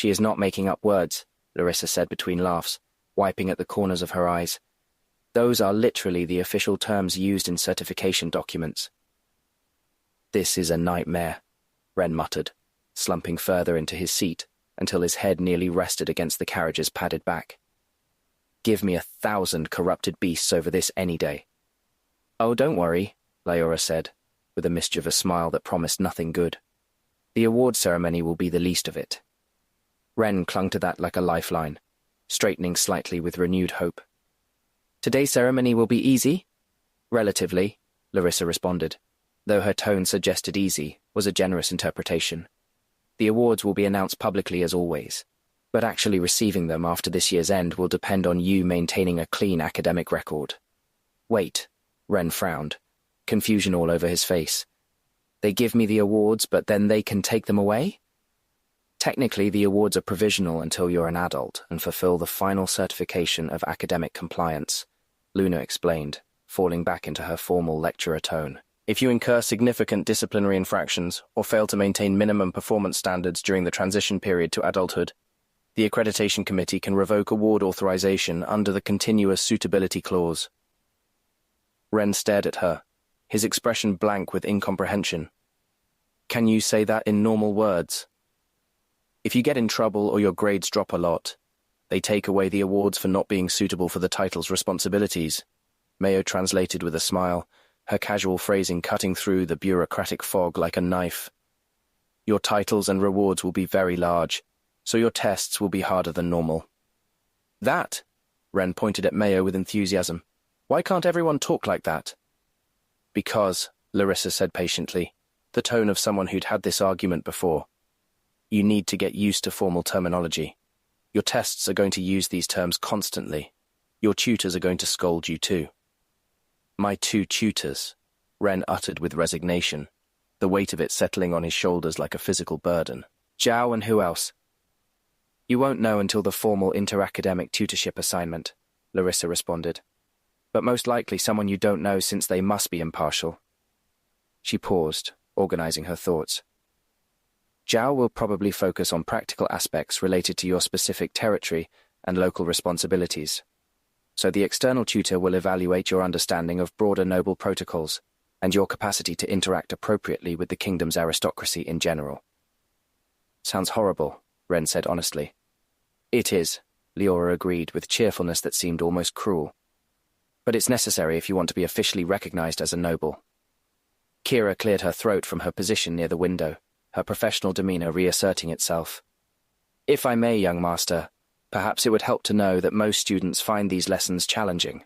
She is not making up words, Larissa said between laughs, wiping at the corners of her eyes. Those are literally the official terms used in certification documents. This is a nightmare, Ren muttered, slumping further into his seat until his head nearly rested against the carriage's padded back. Give me 1,000 corrupted beasts over this any day. Oh, don't worry, Leora said, with a mischievous smile that promised nothing good. The award ceremony will be the least of it. Ren clung to that like a lifeline, straightening slightly with renewed hope. Today's ceremony will be easy? Relatively, Larissa responded, though her tone suggested easy was a generous interpretation. The awards will be announced publicly as always, but actually receiving them after this year's end will depend on you maintaining a clean academic record. Wait, Ren frowned, confusion all over his face. They give me the awards, but then they can take them away? Technically, the awards are provisional until you're an adult and fulfill the final certification of academic compliance, Luna explained, falling back into her formal lecturer tone. If you incur significant disciplinary infractions or fail to maintain minimum performance standards during the transition period to adulthood, the Accreditation Committee can revoke award authorization under the Continuous Suitability Clause. Ren stared at her, his expression blank with incomprehension. Can you say that in normal words? If you get in trouble or your grades drop a lot, they take away the awards for not being suitable for the title's responsibilities, Mayo translated with a smile, her casual phrasing cutting through the bureaucratic fog like a knife. Your titles and rewards will be very large, so your tests will be harder than normal. That? Ren pointed at Mayo with enthusiasm. Why can't everyone talk like that? Because, Larissa said patiently, the tone of someone who'd had this argument before. You need to get used to formal terminology. Your tests are going to use these terms constantly. Your tutors are going to scold you too. My 2 tutors, Ren uttered with resignation, the weight of it settling on his shoulders like a physical burden. Zhao and who else? You won't know until the formal interacademic tutorship assignment, Larissa responded. But most likely someone you don't know since they must be impartial. She paused, organizing her thoughts. Zhao will probably focus on practical aspects related to your specific territory and local responsibilities. So the external tutor will evaluate your understanding of broader noble protocols and your capacity to interact appropriately with the kingdom's aristocracy in general. Sounds horrible, Ren said honestly. It is, Leora agreed with cheerfulness that seemed almost cruel. But it's necessary if you want to be officially recognized as a noble. Kira cleared her throat from her position near the window, her professional demeanor reasserting itself. If I may, young master, perhaps it would help to know that most students find these lessons challenging.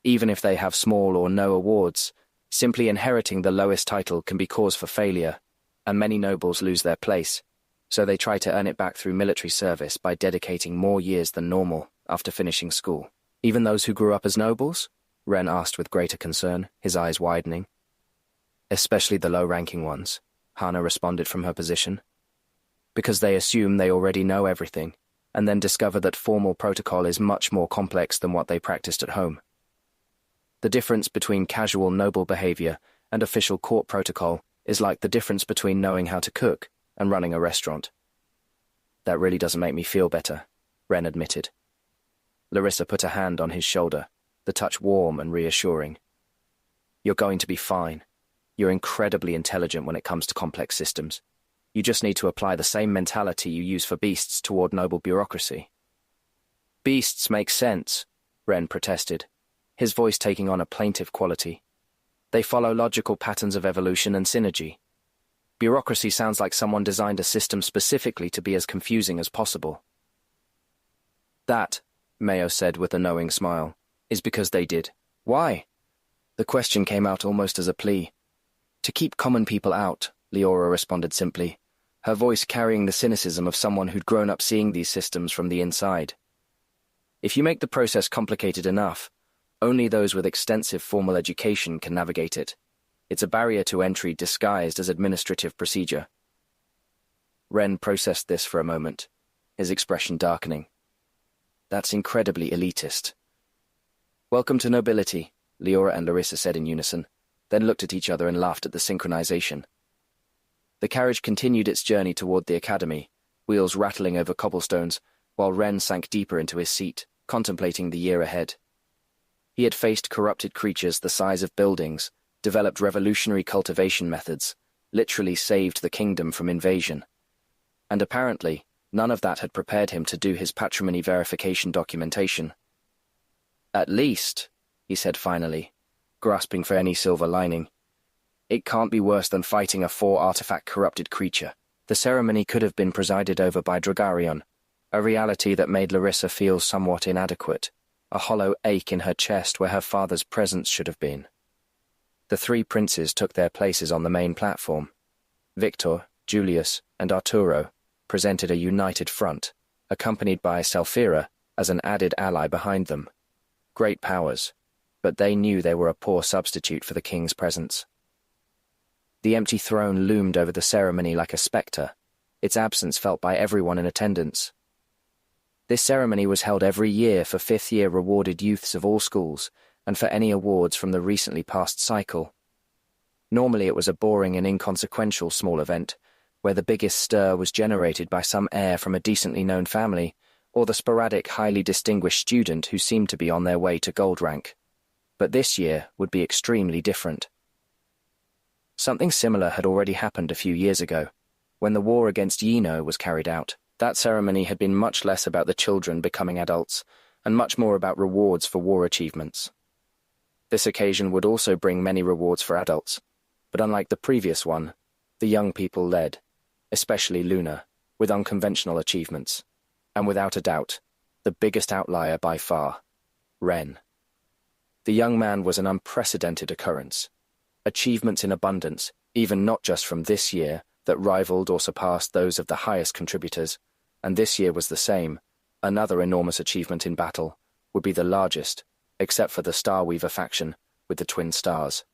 Even if they have small or no awards, simply inheriting the lowest title can be cause for failure, and many nobles lose their place, so they try to earn it back through military service by dedicating more years than normal after finishing school. Even those who grew up as nobles? Ren asked with greater concern, his eyes widening. Especially the low-ranking ones, Hana responded from her position. Because they assume they already know everything, and then discover that formal protocol is much more complex than what they practiced at home. The difference between casual noble behavior and official court protocol is like the difference between knowing how to cook and running a restaurant. That really doesn't make me feel better, Ren admitted. Larissa put a hand on his shoulder, the touch warm and reassuring. You're going to be fine. You're incredibly intelligent when it comes to complex systems. You just need to apply the same mentality you use for beasts toward noble bureaucracy. Beasts make sense, Ren protested, his voice taking on a plaintive quality. They follow logical patterns of evolution and synergy. Bureaucracy sounds like someone designed a system specifically to be as confusing as possible. That, Mayo said with a knowing smile, is because they did. Why? The question came out almost as a plea. To keep common people out, Leora responded simply, her voice carrying the cynicism of someone who'd grown up seeing these systems from the inside. If you make the process complicated enough, only those with extensive formal education can navigate it. It's a barrier to entry disguised as administrative procedure. Ren processed this for a moment, his expression darkening. That's incredibly elitist. Welcome to nobility, Leora and Larissa said in unison, then looked at each other and laughed at the synchronization. The carriage continued its journey toward the academy, wheels rattling over cobblestones, while Ren sank deeper into his seat, contemplating the year ahead. He had faced corrupted creatures the size of buildings, developed revolutionary cultivation methods, literally saved the kingdom from invasion. And apparently, none of that had prepared him to do his patrimony verification documentation. "At least," he said finally, grasping for any silver lining, "it can't be worse than fighting a 4-artifact corrupted creature." The ceremony could have been presided over by Dragarion, a reality that made Larissa feel somewhat inadequate, a hollow ache in her chest where her father's presence should have been. The 3 princes took their places on the main platform. Victor, Julius, and Arturo presented a united front, accompanied by Selphira as an added ally behind them. Great powers, but they knew they were a poor substitute for the king's presence. The empty throne loomed over the ceremony like a spectre, its absence felt by everyone in attendance. This ceremony was held every year for 5th-year rewarded youths of all schools, and for any awards from the recently passed cycle. Normally it was a boring and inconsequential small event, where the biggest stir was generated by some heir from a decently known family, or the sporadic, highly distinguished student who seemed to be on their way to gold rank. But this year would be extremely different. Something similar had already happened a few years ago, when the war against Yino was carried out. That ceremony had been much less about the children becoming adults, and much more about rewards for war achievements. This occasion would also bring many rewards for adults, but unlike the previous one, the young people led, especially Luna, with unconventional achievements, and without a doubt, the biggest outlier by far, Ren. The young man was an unprecedented occurrence. Achievements in abundance, even not just from this year, that rivaled or surpassed those of the highest contributors, and this year was the same. Another enormous achievement in battle would be the largest, except for the Starweaver faction with the twin stars.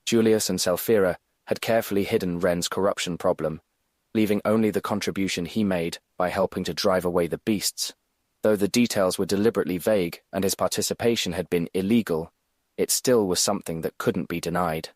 Julius and Selphira had carefully hidden Ren's corruption problem, leaving only the contribution he made by helping to drive away the beasts. Though the details were deliberately vague and his participation had been illegal, it still was something that couldn't be denied.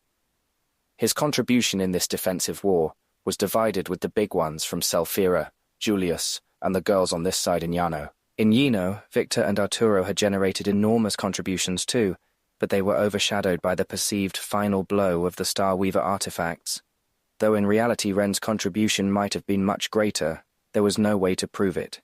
His contribution in this defensive war was divided with the big ones from Selphira, Julius, and the girls on this side in Yano. In Yino, Victor and Arturo had generated enormous contributions too, but they were overshadowed by the perceived final blow of the Starweaver artifacts. Though in reality Ren's contribution might have been much greater, there was no way to prove it.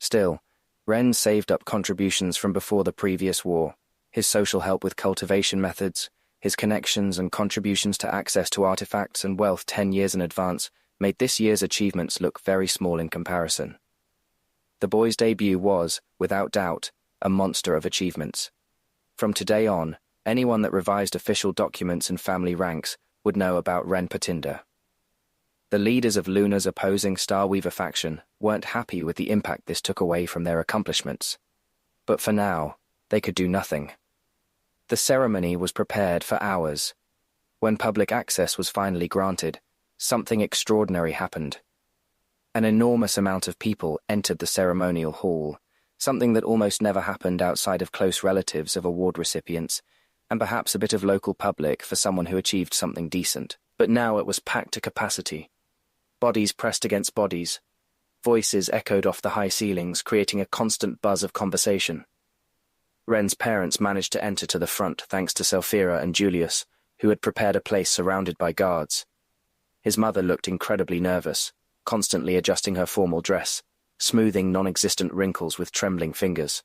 Still, Ren saved up contributions from before the previous war. His social help with cultivation methods, his connections and contributions to access to artifacts and wealth 10 years in advance made this year's achievements look very small in comparison. The boy's debut was, without doubt, a monster of achievements. From today on, anyone that revised official documents and family ranks would know about Ren Patinder. The leaders of Luna's opposing Starweaver faction weren't happy with the impact this took away from their accomplishments. But for now, they could do nothing. The ceremony was prepared for hours. When public access was finally granted, something extraordinary happened. An enormous amount of people entered the ceremonial hall, something that almost never happened outside of close relatives of award recipients, and perhaps a bit of local public for someone who achieved something decent. But now it was packed to capacity. Bodies pressed against bodies. Voices echoed off the high ceilings, creating a constant buzz of conversation. Ren's parents managed to enter to the front thanks to Selphira and Julius, who had prepared a place surrounded by guards. His mother looked incredibly nervous, constantly adjusting her formal dress, smoothing non-existent wrinkles with trembling fingers.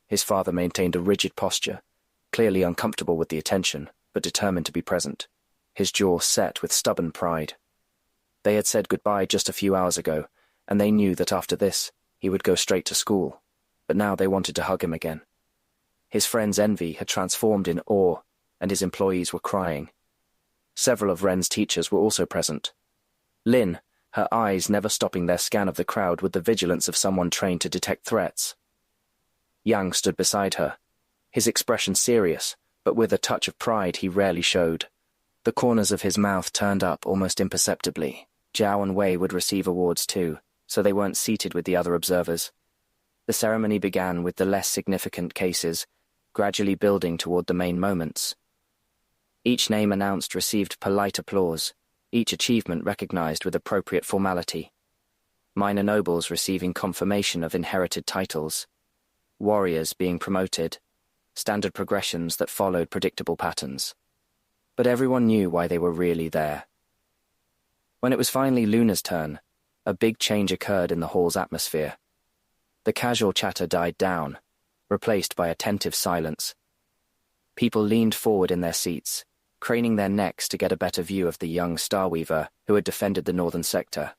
His father maintained a rigid posture, clearly uncomfortable with the attention, but determined to be present, his jaw set with stubborn pride. They had said goodbye just a few hours ago, and they knew that after this, he would go straight to school, but now they wanted to hug him again. His friend's envy had transformed in awe, and his employees were crying. Several of Ren's teachers were also present. Lin, her eyes never stopping their scan of the crowd with the vigilance of someone trained to detect threats. Yang stood beside her, his expression serious, but with a touch of pride he rarely showed. The corners of his mouth turned up almost imperceptibly. Zhao and Wei would receive awards too, so they weren't seated with the other observers. The ceremony began with the less significant cases, gradually building toward the main moments. Each name announced received polite applause, each achievement recognized with appropriate formality. minor nobles receiving confirmation of inherited titles, warriors being promoted, standard progressions that followed predictable patterns. But everyone knew why they were really there. When it was finally Luna's turn, a big change occurred in the hall's atmosphere. The casual chatter died down, replaced by attentive silence. People leaned forward in their seats, craning their necks to get a better view of the young Starweaver who had defended the northern sector.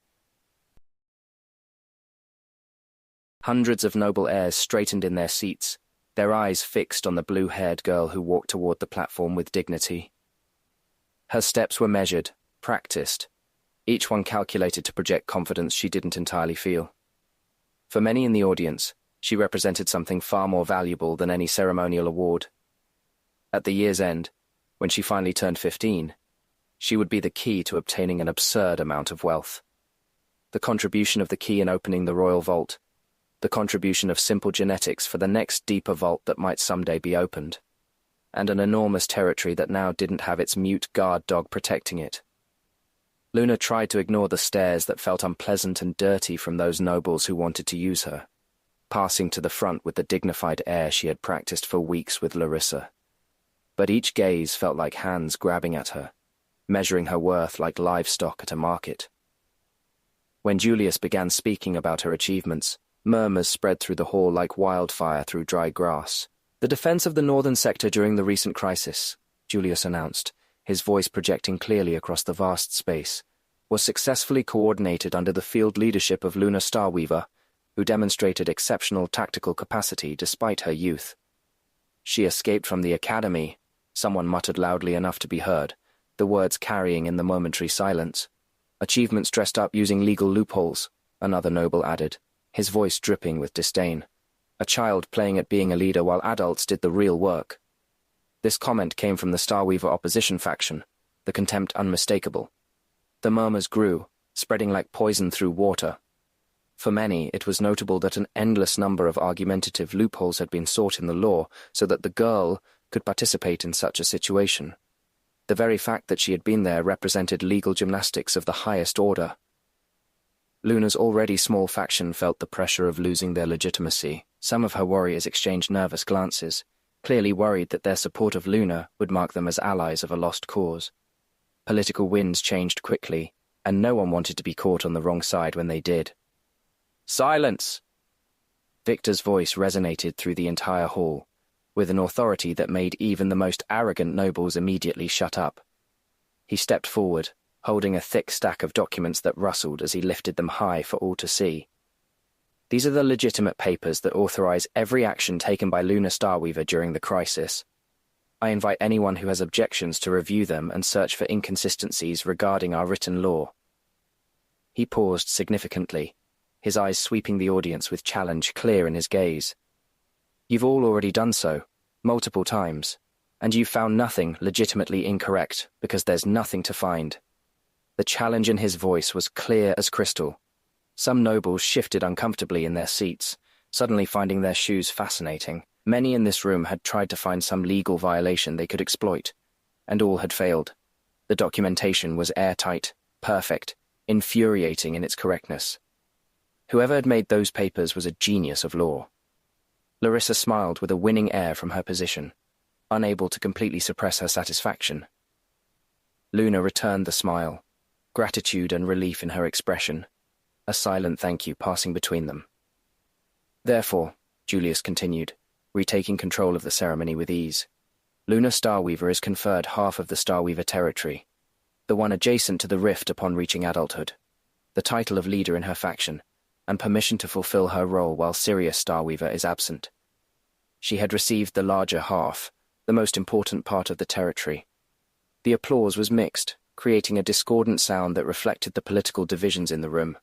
Hundreds of noble heirs straightened in their seats, their eyes fixed on the blue-haired girl who walked toward the platform with dignity. Her steps were measured, practiced, each one calculated to project confidence she didn't entirely feel. For many in the audience, she represented something far more valuable than any ceremonial award. At the year's end, when she finally turned 15, she would be the key to obtaining an absurd amount of wealth. The contribution of the key in opening the royal vault, the contribution of simple genetics for the next deeper vault that might someday be opened, and an enormous territory that now didn't have its mute guard dog protecting it. Luna tried to ignore the stares that felt unpleasant and dirty from those nobles who wanted to use her, passing to the front with the dignified air she had practiced for weeks with Larissa. But each gaze felt like hands grabbing at her, measuring her worth like livestock at a market. When Julius began speaking about her achievements, murmurs spread through the hall like wildfire through dry grass. "The defense of the northern sector during the recent crisis," Julius announced, his voice projecting clearly across the vast space, "was successfully coordinated under the field leadership of Luna Starweaver, who demonstrated exceptional tactical capacity despite her youth. She escaped from the academy," someone muttered loudly enough to be heard, the words carrying in the momentary silence. "Achievements dressed up using legal loopholes," another noble added, his voice dripping with disdain. "A child playing at being a leader while adults did the real work." This comment came from the Starweaver opposition faction, the contempt unmistakable. The murmurs grew, spreading like poison through water. For many, it was notable that an endless number of argumentative loopholes had been sought in the law so that the girl could participate in such a situation. The very fact that she had been there represented legal gymnastics of the highest order. Luna's already small faction felt the pressure of losing their legitimacy. Some of her warriors exchanged nervous glances, clearly worried that their support of Luna would mark them as allies of a lost cause. Political winds changed quickly, and no one wanted to be caught on the wrong side when they did. "Silence!" Victor's voice resonated through the entire hall, with an authority that made even the most arrogant nobles immediately shut up. He stepped forward, holding a thick stack of documents that rustled as he lifted them high for all to see. "These are the legitimate papers that authorize every action taken by Luna Starweaver during the crisis. I invite anyone who has objections to review them and search for inconsistencies regarding our written law." He paused significantly, his eyes sweeping the audience with challenge clear in his gaze. "You've all already done so, multiple times, and you've found nothing legitimately incorrect because there's nothing to find." The challenge in his voice was clear as crystal. Some nobles shifted uncomfortably in their seats, suddenly finding their shoes fascinating. Many in this room had tried to find some legal violation they could exploit, and all had failed. The documentation was airtight, perfect, infuriating in its correctness. Whoever had made those papers was a genius of law. Larissa smiled with a winning air from her position, unable to completely suppress her satisfaction. Luna returned the smile, gratitude and relief in her expression, a silent thank you passing between them. "Therefore," Julius continued, retaking control of the ceremony with ease, "Luna Starweaver is conferred half of the Starweaver territory, the one adjacent to the rift upon reaching adulthood, the title of leader in her faction, and permission to fulfill her role while Sirius Starweaver is absent. She had received the larger half, the most important part of the territory." The applause was mixed, creating a discordant sound that reflected the political divisions in the room.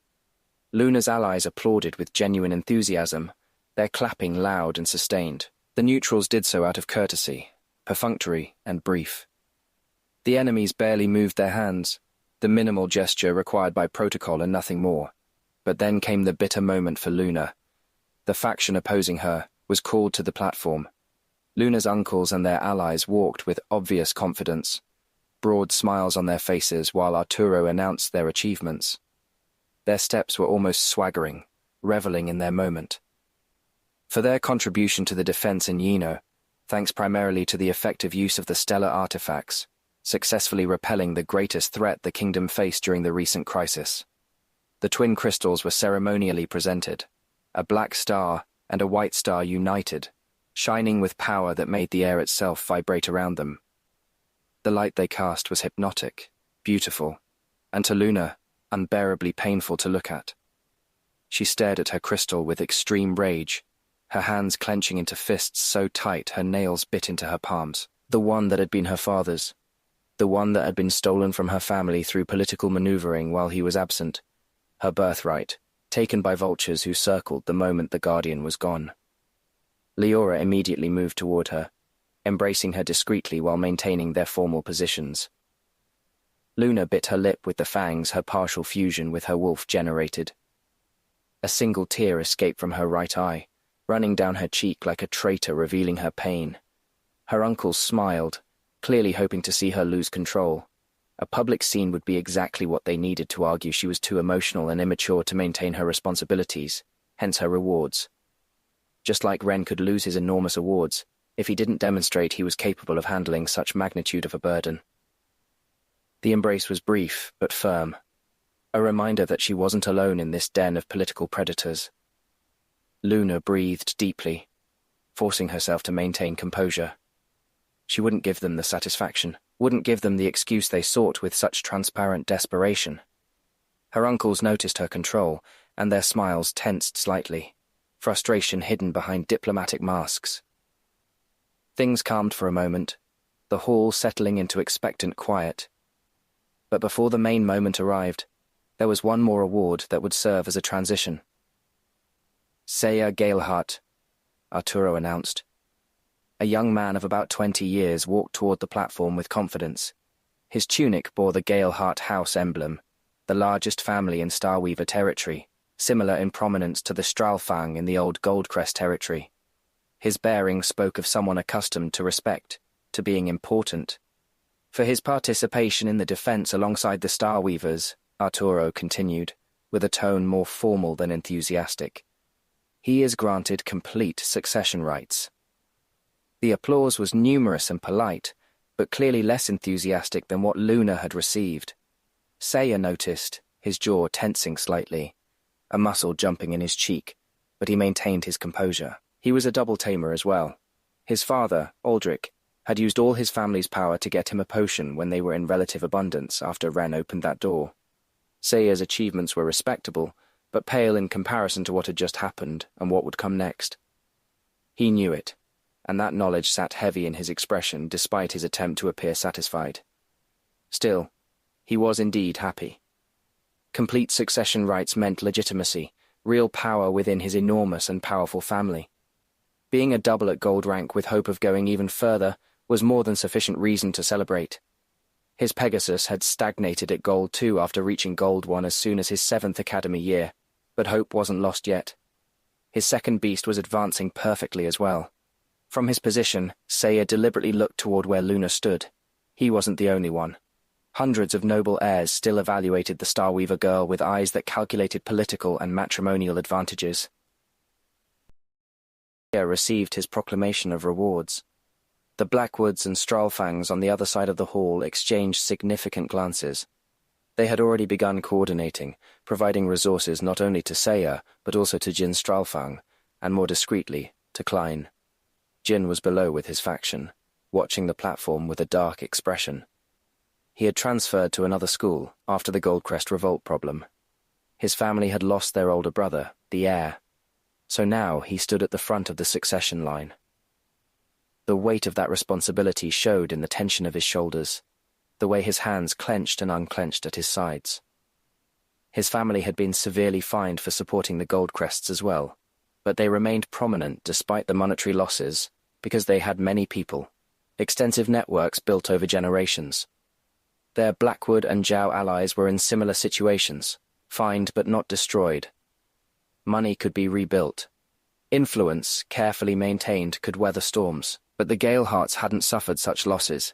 Luna's allies applauded with genuine enthusiasm, their clapping loud and sustained. The neutrals did so out of courtesy, perfunctory and brief. The enemies barely moved their hands, the minimal gesture required by protocol and nothing more. But then came the bitter moment for Luna. The faction opposing her was called to the platform. Luna's uncles and their allies walked with obvious confidence, broad smiles on their faces while Arturo announced their achievements. Their steps were almost swaggering, reveling in their moment. For their contribution to the defense in Yino, thanks primarily to the effective use of the stellar artifacts, successfully repelling the greatest threat the kingdom faced during the recent crisis. The twin crystals were ceremonially presented, a black star and a white star united, shining with power that made the air itself vibrate around them. The light they cast was hypnotic, beautiful, and to Luna, unbearably painful to look at. She stared at her crystal with extreme rage, her hands clenching into fists so tight her nails bit into her palms. The one that had been her father's, the one that had been stolen from her family through political maneuvering while he was absent, her birthright, taken by vultures who circled the moment the Guardian was gone. Leora immediately moved toward her, embracing her discreetly while maintaining their formal positions. Luna bit her lip with the fangs her partial fusion with her wolf generated. A single tear escaped from her right eye, running down her cheek like a traitor revealing her pain. Her uncles smiled, clearly hoping to see her lose control. A public scene would be exactly what they needed to argue she was too emotional and immature to maintain her responsibilities, hence her rewards. Just like Ren could lose his enormous awards if he didn't demonstrate he was capable of handling such magnitude of a burden. The embrace was brief but firm, a reminder that she wasn't alone in this den of political predators. Luna breathed deeply, forcing herself to maintain composure. She wouldn't give them the satisfaction, wouldn't give them the excuse they sought with such transparent desperation. Her uncles noticed her control, and their smiles tensed slightly, frustration hidden behind diplomatic masks. Things calmed for a moment, the hall settling into expectant quiet. But before the main moment arrived, there was one more award that would serve as a transition. Saya Galeheart, Arturo announced. A young man of about 20 years walked toward the platform with confidence. His tunic bore the Galeheart House emblem, the largest family in Starweaver territory, similar in prominence to the Stralfang in the old Goldcrest territory. His bearing spoke of someone accustomed to respect, to being important. For his participation in the defense alongside the Starweavers, Arturo continued, with a tone more formal than enthusiastic. He is granted complete succession rights. The applause was numerous and polite, but clearly less enthusiastic than what Luna had received. Saya noticed, his jaw tensing slightly, a muscle jumping in his cheek, but he maintained his composure. He was a double tamer as well. His father, Aldrich, had used all his family's power to get him a potion when they were in relative abundance after Ren opened that door. Saya's achievements were respectable, but pale in comparison to what had just happened and what would come next. He knew it, and that knowledge sat heavy in his expression despite his attempt to appear satisfied. Still, he was indeed happy. Complete succession rights meant legitimacy, real power within his enormous and powerful family. Being a double at gold rank with hope of going even further was more than sufficient reason to celebrate. His Pegasus had stagnated at Gold 2 after reaching Gold 1 as soon as his 7th academy year, but hope wasn't lost yet. His second beast was advancing perfectly as well. From his position, Saya deliberately looked toward where Luna stood. He wasn't the only one. Hundreds of noble heirs still evaluated the Starweaver girl with eyes that calculated political and matrimonial advantages. Saya received his proclamation of rewards. The Blackwoods and Stralfangs on the other side of the hall exchanged significant glances. They had already begun coordinating, providing resources not only to Saya, but also to Jin Stralfang, and more discreetly, to Klein. Jin was below with his faction, watching the platform with a dark expression. He had transferred to another school after the Goldcrest revolt problem. His family had lost their older brother, the heir, so now he stood at the front of the succession line. The weight of that responsibility showed in the tension of his shoulders, the way his hands clenched and unclenched at his sides. His family had been severely fined for supporting the Goldcrests as well, but they remained prominent despite the monetary losses because they had many people, extensive networks built over generations. Their Blackwood and Zhao allies were in similar situations, fined but not destroyed. Money could be rebuilt. Influence, carefully maintained, could weather storms, but the Galehearts hadn't suffered such losses.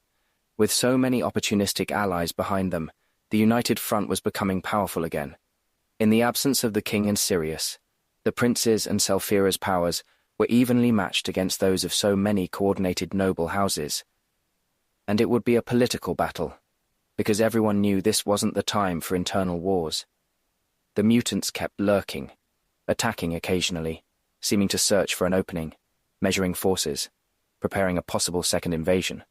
With so many opportunistic allies behind them, the united front was becoming powerful again. In the absence of the king and Sirius, the princes and Selphira's powers were evenly matched against those of so many coordinated noble houses. And it would be a political battle, because everyone knew this wasn't the time for internal wars. The mutants kept lurking, attacking occasionally, seeming to search for an opening, measuring forces, preparing a possible second invasion.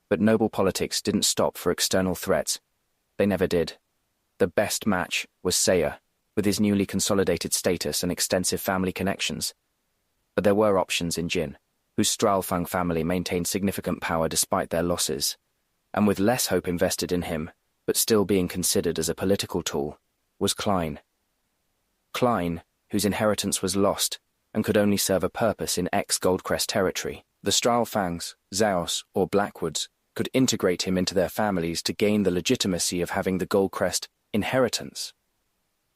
But noble politics didn't stop for external threats. They never did. The best match was Seiya, with his newly consolidated status and extensive family connections. But there were options in Jin, whose Stralfang family maintained significant power despite their losses, and with less hope invested in him, but still being considered as a political tool, was Klein. Klein, whose inheritance was lost and could only serve a purpose in ex-Goldcrest territory. The Stralfangs, Zaos, or Blackwoods could integrate him into their families to gain the legitimacy of having the Goldcrest inheritance.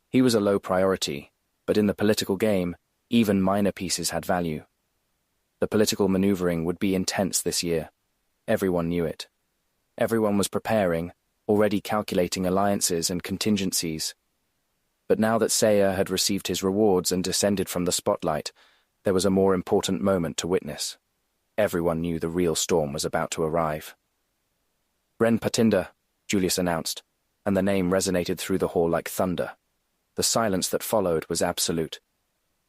He was a low priority, but in the political game, even minor pieces had value. The political maneuvering would be intense this year. Everyone knew it. Everyone was preparing, already calculating alliances and contingencies. But now that Seiya had received his rewards and descended from the spotlight, there was a more important moment to witness. Everyone knew the real storm was about to arrive. "Ren Patinda," Julius announced, and the name resonated through the hall like thunder. The silence that followed was absolute.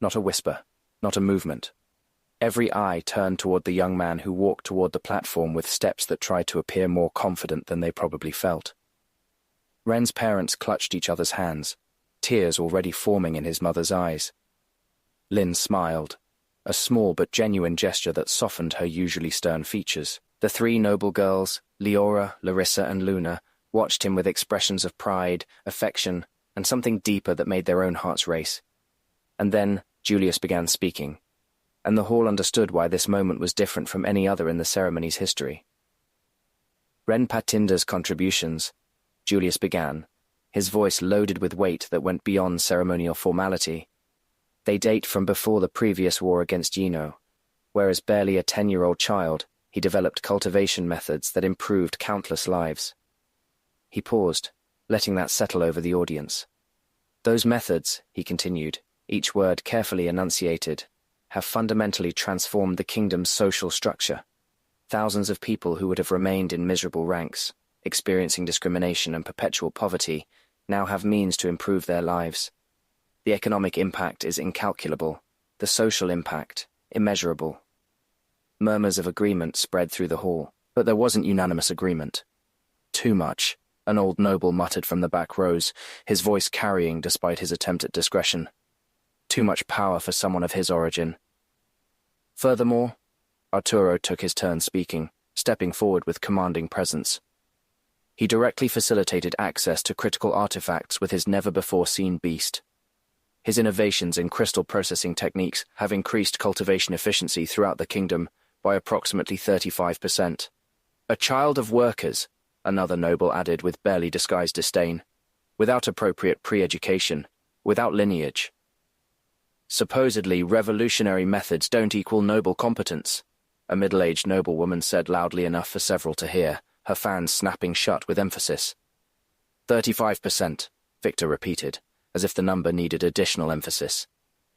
Not a whisper, not a movement. Every eye turned toward the young man who walked toward the platform with steps that tried to appear more confident than they probably felt. Ren's parents clutched each other's hands, tears already forming in his mother's eyes. Lynn smiled, a small but genuine gesture that softened her usually stern features. The three noble girls, Leora, Larissa, and Luna, watched him with expressions of pride, affection, and something deeper that made their own hearts race. And then Julius began speaking, and the hall understood why this moment was different from any other in the ceremony's history. Ren Patinda's contributions, Julius began, his voice loaded with weight that went beyond ceremonial formality. They date from before the previous war against Yino, where as barely a 10-year-old child, he developed cultivation methods that improved countless lives. He paused, letting that settle over the audience. Those methods, he continued, each word carefully enunciated, have fundamentally transformed the kingdom's social structure. Thousands of people who would have remained in miserable ranks, experiencing discrimination and perpetual poverty, now have means to improve their lives. The economic impact is incalculable, the social impact, immeasurable. Murmurs of agreement spread through the hall, but there wasn't unanimous agreement. "Too much," an old noble muttered from the back rows, his voice carrying despite his attempt at discretion. "Too much power for someone of his origin." Furthermore, Arturo took his turn speaking, stepping forward with commanding presence. He directly facilitated access to critical artifacts with his never-before-seen beast. His innovations in crystal processing techniques have increased cultivation efficiency throughout the kingdom by approximately 35%. "A child of workers," another noble added with barely disguised disdain, "without appropriate pre-education, without lineage." "Supposedly revolutionary methods don't equal noble competence," a middle-aged noblewoman said loudly enough for several to hear, her fans snapping shut with emphasis. 35%, Victor repeated, as if the number needed additional emphasis.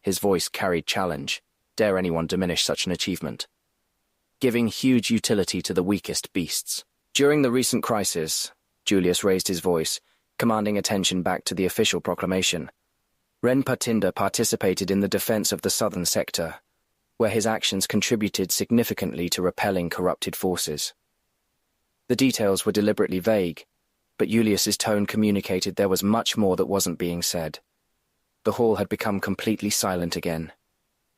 His voice carried challenge. Dare anyone diminish such an achievement? "Giving huge utility to the weakest beasts. During the recent crisis," Julius raised his voice, commanding attention back to the official proclamation, "Ren Patinda participated in the defense of the southern sector, where his actions contributed significantly to repelling corrupted forces." The details were deliberately vague, but Julius's tone communicated there was much more that wasn't being said. The hall had become completely silent again,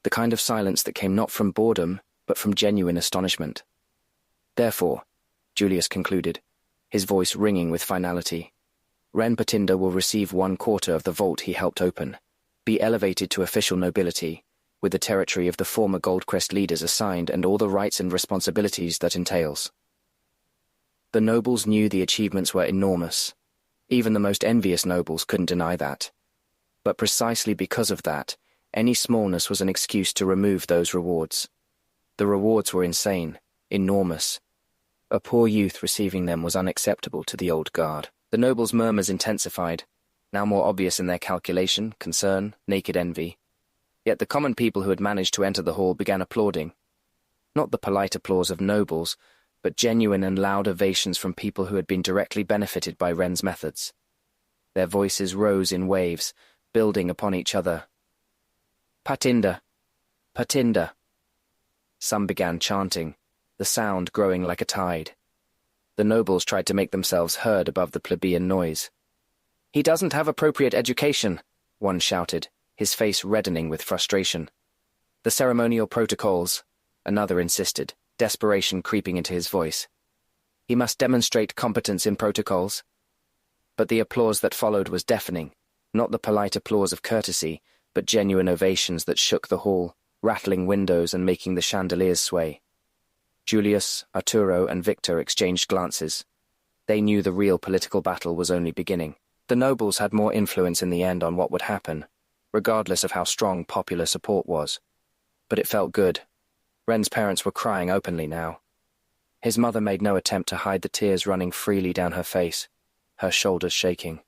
the kind of silence that came not from boredom, but from genuine astonishment. "Therefore," Julius concluded, his voice ringing with finality, "Ren Patinda will receive 1/4 of the vault he helped open, be elevated to official nobility, with the territory of the former Goldcrest leaders assigned and all the rights and responsibilities that entails." The nobles knew the achievements were enormous. Even the most envious nobles couldn't deny that. But precisely because of that, any smallness was an excuse to remove those rewards. The rewards were insane, enormous. A poor youth receiving them was unacceptable to the old guard. The nobles' murmurs intensified, now more obvious in their calculation, concern, naked envy. Yet the common people who had managed to enter the hall began applauding. Not the polite applause of nobles, but genuine and loud ovations from people who had been directly benefited by Ren's methods. Their voices rose in waves, building upon each other. Patinda! Patinda! Some began chanting, the sound growing like a tide. The nobles tried to make themselves heard above the plebeian noise. "He doesn't have appropriate education," one shouted, his face reddening with frustration. "The ceremonial protocols," another insisted, desperation creeping into his voice. "He must demonstrate competence in protocols." But the applause that followed was deafening, not the polite applause of courtesy, but genuine ovations that shook the hall, rattling windows and making the chandeliers sway. Julius, Arturo, and Victor exchanged glances. They knew the real political battle was only beginning. The nobles had more influence in the end on what would happen, regardless of how strong popular support was. But it felt good. Ren's parents were crying openly now. His mother made no attempt to hide the tears running freely down her face, her shoulders shaking.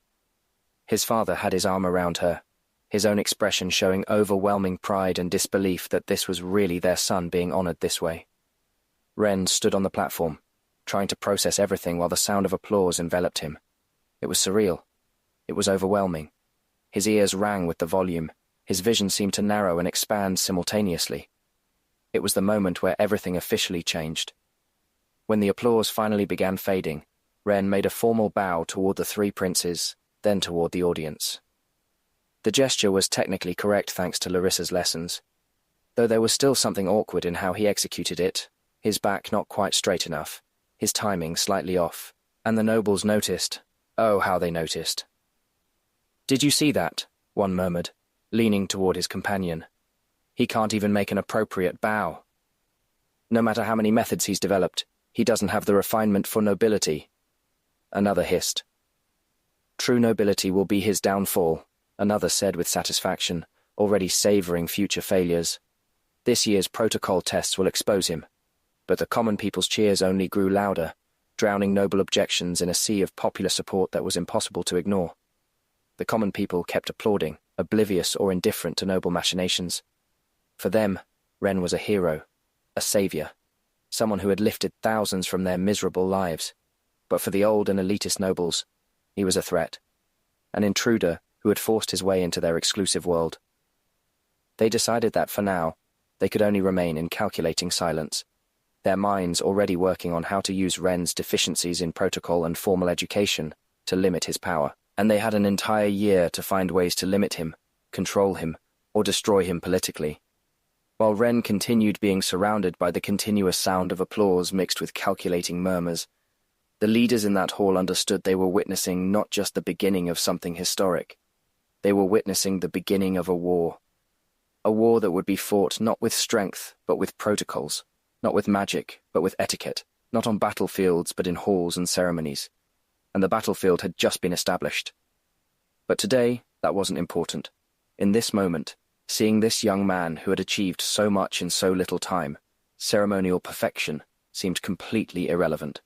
His father had his arm around her, his own expression showing overwhelming pride and disbelief that this was really their son being honored this way. Ren stood on the platform, trying to process everything while the sound of applause enveloped him. It was surreal. It was overwhelming. His ears rang with the volume. His vision seemed to narrow and expand simultaneously. It was the moment where everything officially changed. When the applause finally began fading, Ren made a formal bow toward the three princes, then toward the audience. The gesture was technically correct thanks to Larissa's lessons, though there was still something awkward in how he executed it, his back not quite straight enough, his timing slightly off, and the nobles noticed. Oh, how they noticed. "Did you see that?" one murmured, leaning toward his companion. "He can't even make an appropriate bow. No matter how many methods he's developed, he doesn't have the refinement for nobility." Another hissed. "True nobility will be his downfall," another said with satisfaction, already savoring future failures. "This year's protocol tests will expose him." But the common people's cheers only grew louder, drowning noble objections in a sea of popular support that was impossible to ignore. The common people kept applauding, oblivious or indifferent to noble machinations. For them, Ren was a hero, a savior, someone who had lifted thousands from their miserable lives. But for the old and elitist nobles, he was a threat, an intruder who had forced his way into their exclusive world. They decided that for now, they could only remain in calculating silence, their minds already working on how to use Ren's deficiencies in protocol and formal education to limit his power, and they had an entire year to find ways to limit him, control him, or destroy him politically. While Ren continued being surrounded by the continuous sound of applause mixed with calculating murmurs, the leaders in that hall understood they were witnessing not just the beginning of something historic. They were witnessing the beginning of a war that would be fought not with strength, but with protocols. Not with magic, but with etiquette, not on battlefields, but in halls and ceremonies. And the battlefield had just been established. But today, that wasn't important. In this moment, seeing this young man who had achieved so much in so little time, ceremonial perfection, seemed completely irrelevant.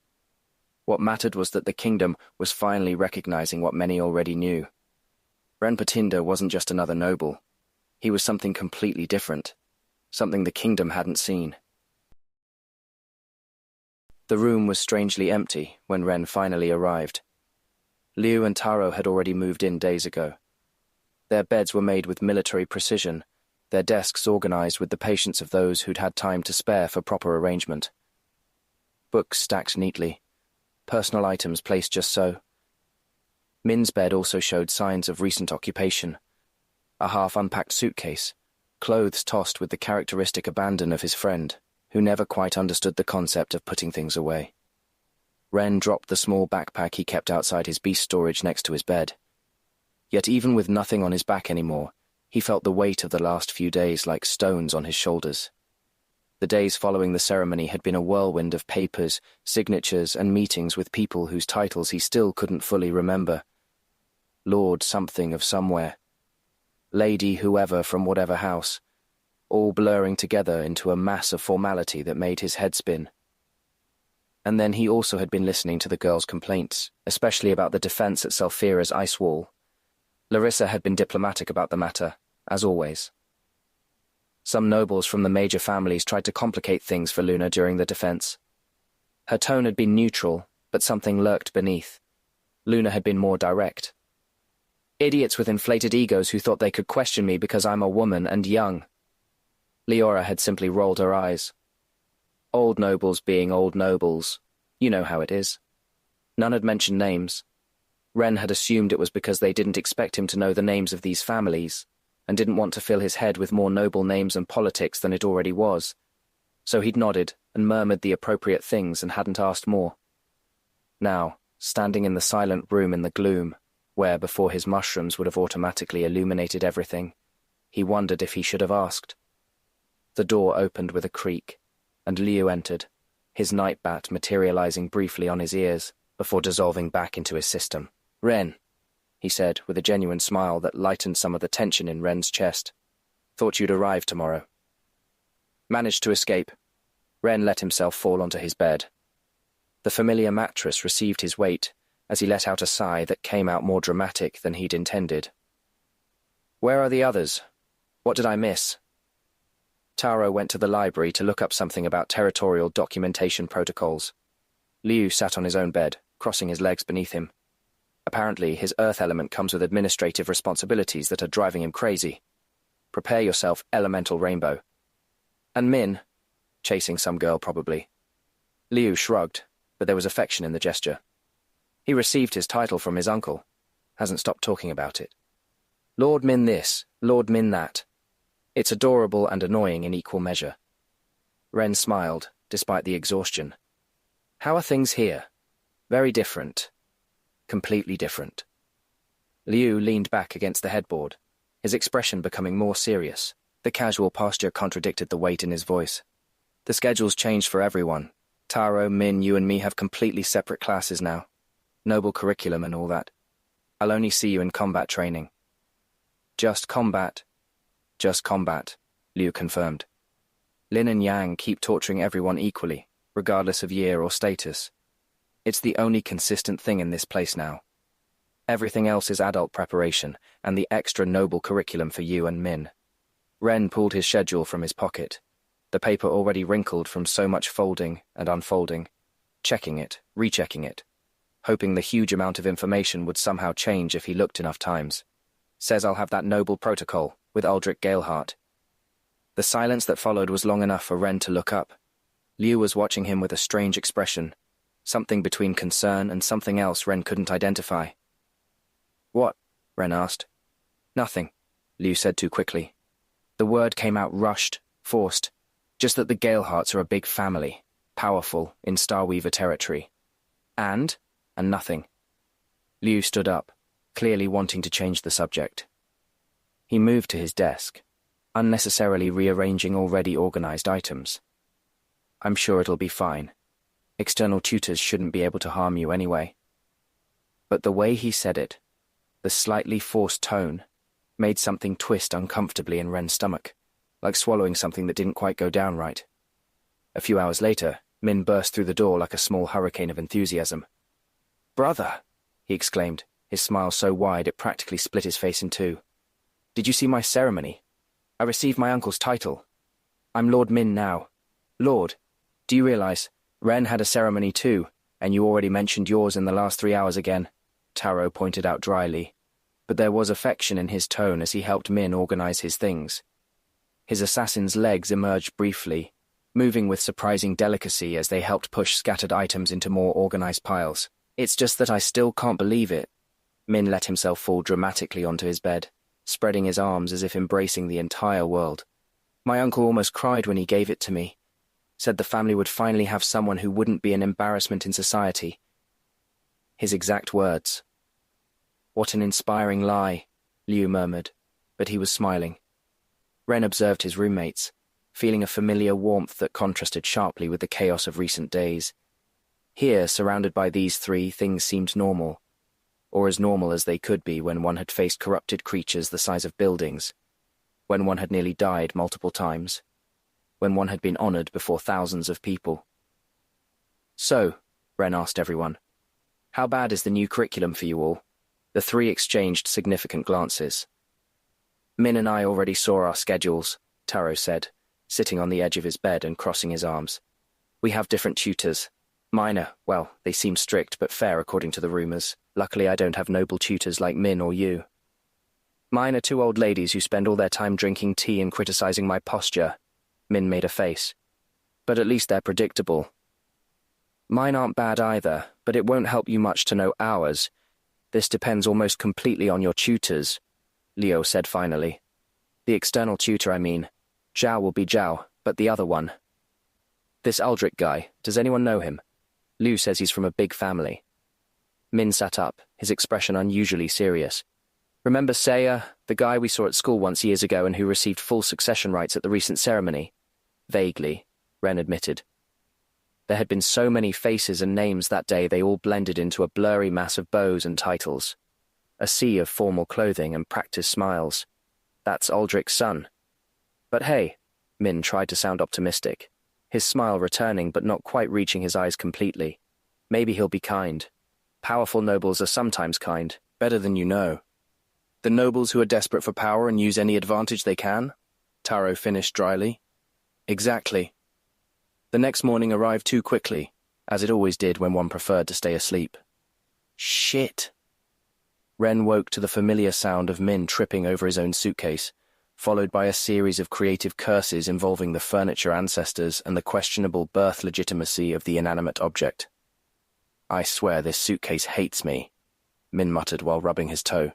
What mattered was that the kingdom was finally recognizing what many already knew. Ren Patinda wasn't just another noble. He was something completely different, something the kingdom hadn't seen. The room was strangely empty when Ren finally arrived. Liu and Taro had already moved in days ago. Their beds were made with military precision, their desks organized with the patience of those who'd had time to spare for proper arrangement. Books stacked neatly, personal items placed just so. Min's bed also showed signs of recent occupation. A half-unpacked suitcase, clothes tossed with the characteristic abandon of his friend, who never quite understood the concept of putting things away. Ren dropped the small backpack he kept outside his beast storage next to his bed. Yet even with nothing on his back anymore, he felt the weight of the last few days like stones on his shoulders. The days following the ceremony had been a whirlwind of papers, signatures, and meetings with people whose titles he still couldn't fully remember. Lord something of somewhere. Lady whoever from whatever house. All blurring together into a mass of formality that made his head spin. And then he also had been listening to the girls' complaints, especially about the defense at Selphira's ice wall. Larissa had been diplomatic about the matter, as always. Some nobles from the major families tried to complicate things for Luna during the defense. Her tone had been neutral, but something lurked beneath. Luna had been more direct. Idiots with inflated egos who thought they could question me because I'm a woman and young. Leora had simply rolled her eyes. Old nobles being old nobles. You know how it is. None had mentioned names. Ren had assumed it was because they didn't expect him to know the names of these families, and didn't want to fill his head with more noble names and politics than it already was. So he'd nodded and murmured the appropriate things and hadn't asked more. Now, standing in the silent room in the gloom, where before his mushrooms would have automatically illuminated everything, he wondered if he should have asked. The door opened with a creak, and Liu entered, his night bat materializing briefly on his ears before dissolving back into his system. "Ren," he said with a genuine smile that lightened some of the tension in Ren's chest. "Thought you'd arrive tomorrow." Managed to escape. Ren let himself fall onto his bed. The familiar mattress received his weight as he let out a sigh that came out more dramatic than he'd intended. "Where are the others? What did I miss?" Taro went to the library to look up something about territorial documentation protocols. Liu sat on his own bed, crossing his legs beneath him. Apparently, his earth element comes with administrative responsibilities that are driving him crazy. Prepare yourself, elemental rainbow. "And Min?" Chasing some girl, probably. Liu shrugged, but there was affection in the gesture. He received his title from his uncle. Hasn't stopped talking about it. Lord Min this, Lord Min that. It's adorable and annoying in equal measure. Ren smiled, despite the exhaustion. "How are things here?" "Very different. Completely different." Liu leaned back against the headboard, his expression becoming more serious. The casual posture contradicted the weight in his voice. "The schedule's changed for everyone. Taro, Min, you and me have completely separate classes now. Noble curriculum and all that. I'll only see you in combat training." "Just combat?" "Just combat," Liu confirmed. Lin and Yang keep torturing everyone equally, regardless of year or status. It's the only consistent thing in this place now. Everything else is adult preparation, and the extra noble curriculum for you and Min. Ren pulled his schedule from his pocket, the paper already wrinkled from so much folding and unfolding, checking it, rechecking it, hoping the huge amount of information would somehow change if he looked enough times. "Says I'll have that noble protocol, with Aldrich Galeheart." The silence that followed was long enough for Ren to look up. Liu was watching him with a strange expression, something between concern and something else Ren couldn't identify. "What?" Ren asked. "Nothing," Liu said too quickly. The word came out rushed, forced, just that the Galehearts are a big family, powerful, in Starweaver territory. And nothing. Liu stood up, clearly wanting to change the subject. He moved to his desk, unnecessarily rearranging already organized items. "I'm sure it'll be fine. External tutors shouldn't be able to harm you anyway." But the way he said it, the slightly forced tone, made something twist uncomfortably in Ren's stomach, like swallowing something that didn't quite go down right. A few hours later, Min burst through the door like a small hurricane of enthusiasm. "Brother!" he exclaimed, his smile so wide it practically split his face in two. "Did you see my ceremony? I received my uncle's title. I'm Lord Min now. Lord, do you realize, Ren had a ceremony too, and you already mentioned yours in the last 3 hours again," Taro pointed out dryly, but there was affection in his tone as he helped Min organize his things. His assassin's legs emerged briefly, moving with surprising delicacy as they helped push scattered items into more organized piles. "It's just that I still can't believe it." Min let himself fall dramatically onto his bed, spreading his arms as if embracing the entire world. "My uncle almost cried when he gave it to me. Said the family would finally have someone who wouldn't be an embarrassment in society." His exact words. "What an inspiring lie," Liu murmured, but he was smiling. Ren observed his roommates, feeling a familiar warmth that contrasted sharply with the chaos of recent days. Here, surrounded by these three, things seemed normal, or as normal as they could be when one had faced corrupted creatures the size of buildings, when one had nearly died multiple times, when one had been honored before thousands of people. "So," Ren asked everyone, "how bad is the new curriculum for you all?" The three exchanged significant glances. Min and I already saw our schedules, Taro said, sitting on the edge of his bed and crossing his arms. We have different tutors. Mine are, well, they seem strict but fair according to the rumors. Luckily I don't have noble tutors like Min or you. Mine are two old ladies who spend all their time drinking tea and criticizing my posture. Min made a face. But at least they're predictable. Mine aren't bad either, but it won't help you much to know ours. This depends almost completely on your tutors, Leo said finally. The external tutor, I mean. Zhao will be Zhao, but the other one. This Aldrich guy, does anyone know him? Liu says he's from a big family. Min sat up, his expression unusually serious. Remember Saya, the guy we saw at school once years ago and who received full succession rights at the recent ceremony? Vaguely, Ren admitted. There had been so many faces and names that day they all blended into a blurry mass of bows and titles. A sea of formal clothing and practiced smiles. That's Aldrich's son. But hey, Min tried to sound optimistic, his smile returning but not quite reaching his eyes completely. Maybe he'll be kind. Powerful nobles are sometimes kind, better than you know. The nobles who are desperate for power and use any advantage they can? Taro finished dryly. Exactly. The next morning arrived too quickly, as it always did when one preferred to stay asleep. Shit. Ren woke to the familiar sound of Min tripping over his own suitcase, followed by a series of creative curses involving the furniture ancestors and the questionable birth legitimacy of the inanimate object. I swear this suitcase hates me, Min muttered while rubbing his toe.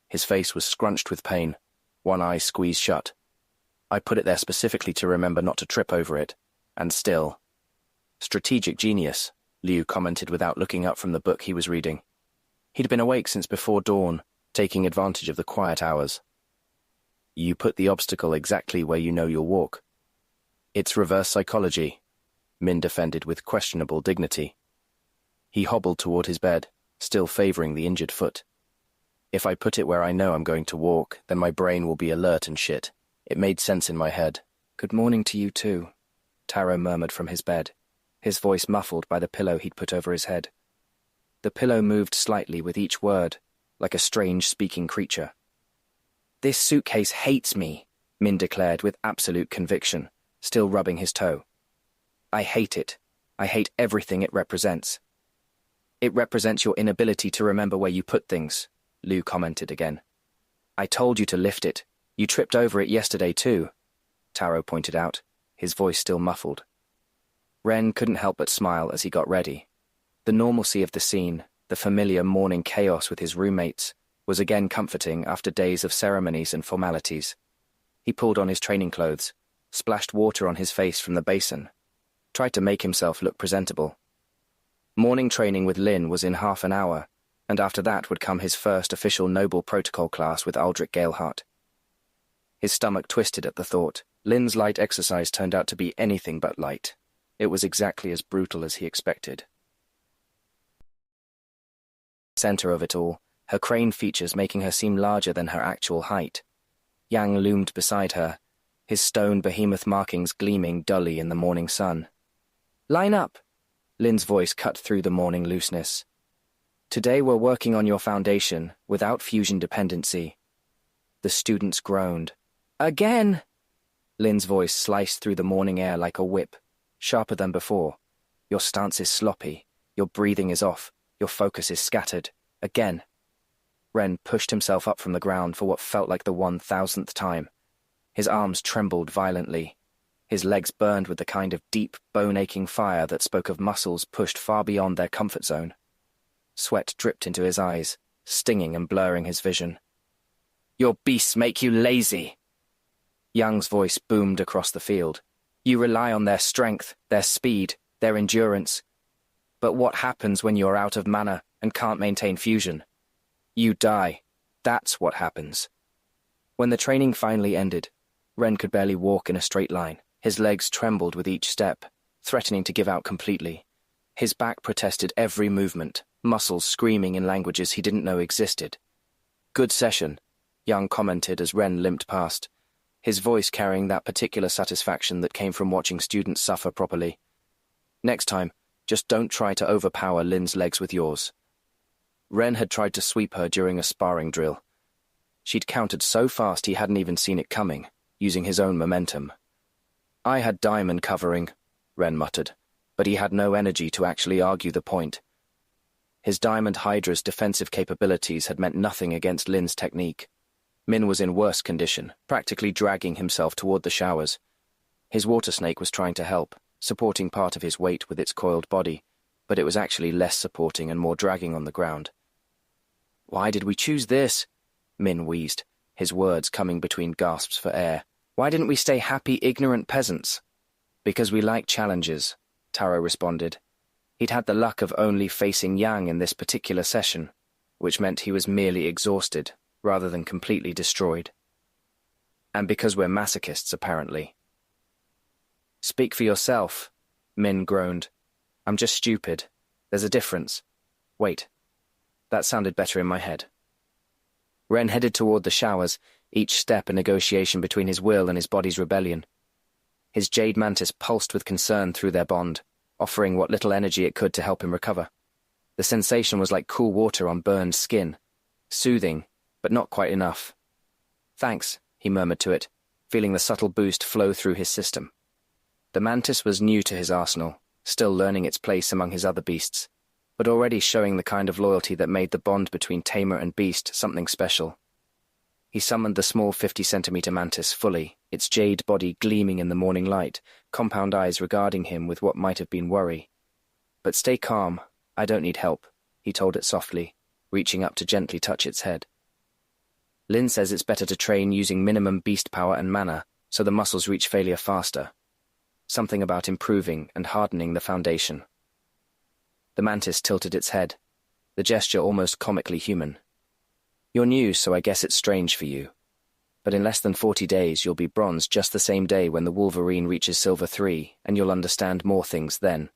His face was scrunched with pain, one eye squeezed shut. I put it there specifically to remember not to trip over it, and still. Strategic genius, Liu commented without looking up from the book he was reading. He'd been awake since before dawn, taking advantage of the quiet hours. You put the obstacle exactly where you know you'll walk. It's reverse psychology, Min defended with questionable dignity. He hobbled toward his bed, still favoring the injured foot. If I put it where I know I'm going to walk, then my brain will be alert and shit. It made sense in my head. Good morning to you too, Taro murmured from his bed, his voice muffled by the pillow he'd put over his head. The pillow moved slightly with each word, like a strange speaking creature. This suitcase hates me, Min declared with absolute conviction, still rubbing his toe. I hate it. I hate everything it represents. It represents your inability to remember where you put things, Liu commented again. I told you to lift it. You tripped over it yesterday too, Taro pointed out, his voice still muffled. Ren couldn't help but smile as he got ready. The normalcy of the scene, the familiar morning chaos with his roommates, was again comforting after days of ceremonies and formalities. He pulled on his training clothes, splashed water on his face from the basin, tried to make himself look presentable. Morning training with Lin was in half an hour, and after that would come his first official Noble Protocol class with Aldrich Galehart. His stomach twisted at the thought. Lin's light exercise turned out to be anything but light. It was exactly as brutal as he expected. Center of it all, her crane features making her seem larger than her actual height. Yang loomed beside her, his stone behemoth markings gleaming dully in the morning sun. Line up! Lin's voice cut through the morning looseness. Today we're working on your foundation, without fusion dependency. The students groaned. Again! Lin's voice sliced through the morning air like a whip, sharper than before. Your stance is sloppy, your breathing is off, your focus is scattered. Again. Ren pushed himself up from the ground for what felt like the 1,000th time. His arms trembled violently. His legs burned with the kind of deep, bone-aching fire that spoke of muscles pushed far beyond their comfort zone. Sweat dripped into his eyes, stinging and blurring his vision. Your beasts make you lazy! Yang's voice boomed across the field. You rely on their strength, their speed, their endurance. But what happens when you're out of mana and can't maintain fusion? You die. That's what happens. When the training finally ended, Ren could barely walk in a straight line. His legs trembled with each step, threatening to give out completely. His back protested every movement, muscles screaming in languages he didn't know existed. Good session, Yang commented as Ren limped past, his voice carrying that particular satisfaction that came from watching students suffer properly. Next time, just don't try to overpower Lin's legs with yours. Ren had tried to sweep her during a sparring drill. She'd countered so fast he hadn't even seen it coming, using his own momentum. I had diamond covering, Ren muttered, but he had no energy to actually argue the point. His Diamond Hydra's defensive capabilities had meant nothing against Lin's technique. Min was in worse condition, practically dragging himself toward the showers. His water snake was trying to help, supporting part of his weight with its coiled body, but it was actually less supporting and more dragging on the ground. "Why did we choose this?" Min wheezed, his words coming between gasps for air. "Why didn't we stay happy, ignorant peasants?" "Because we like challenges," Taro responded. He'd had the luck of only facing Yang in this particular session, which meant he was merely exhausted, rather than completely destroyed. And because we're masochists, apparently. "Speak for yourself," Min groaned. "I'm just stupid. There's a difference. Wait. That sounded better in my head." Ren headed toward the showers, each step a negotiation between his will and his body's rebellion. His jade mantis pulsed with concern through their bond, offering what little energy it could to help him recover. The sensation was like cool water on burned skin, soothing, but not quite enough. "Thanks," he murmured to it, feeling the subtle boost flow through his system. The mantis was new to his arsenal, still learning its place among his other beasts, but already showing the kind of loyalty that made the bond between tamer and beast something special. He summoned the small 50-centimeter mantis fully, its jade body gleaming in the morning light, compound eyes regarding him with what might have been worry. "But stay calm, I don't need help," he told it softly, reaching up to gently touch its head. "Lin says it's better to train using minimum beast power and mana, so the muscles reach failure faster. Something about improving and hardening the foundation." The mantis tilted its head, the gesture almost comically human. "You're new, so I guess it's strange for you. But in less than 40 days, you'll be bronze just the same day when the Wolverine reaches Silver 3, and you'll understand more things then."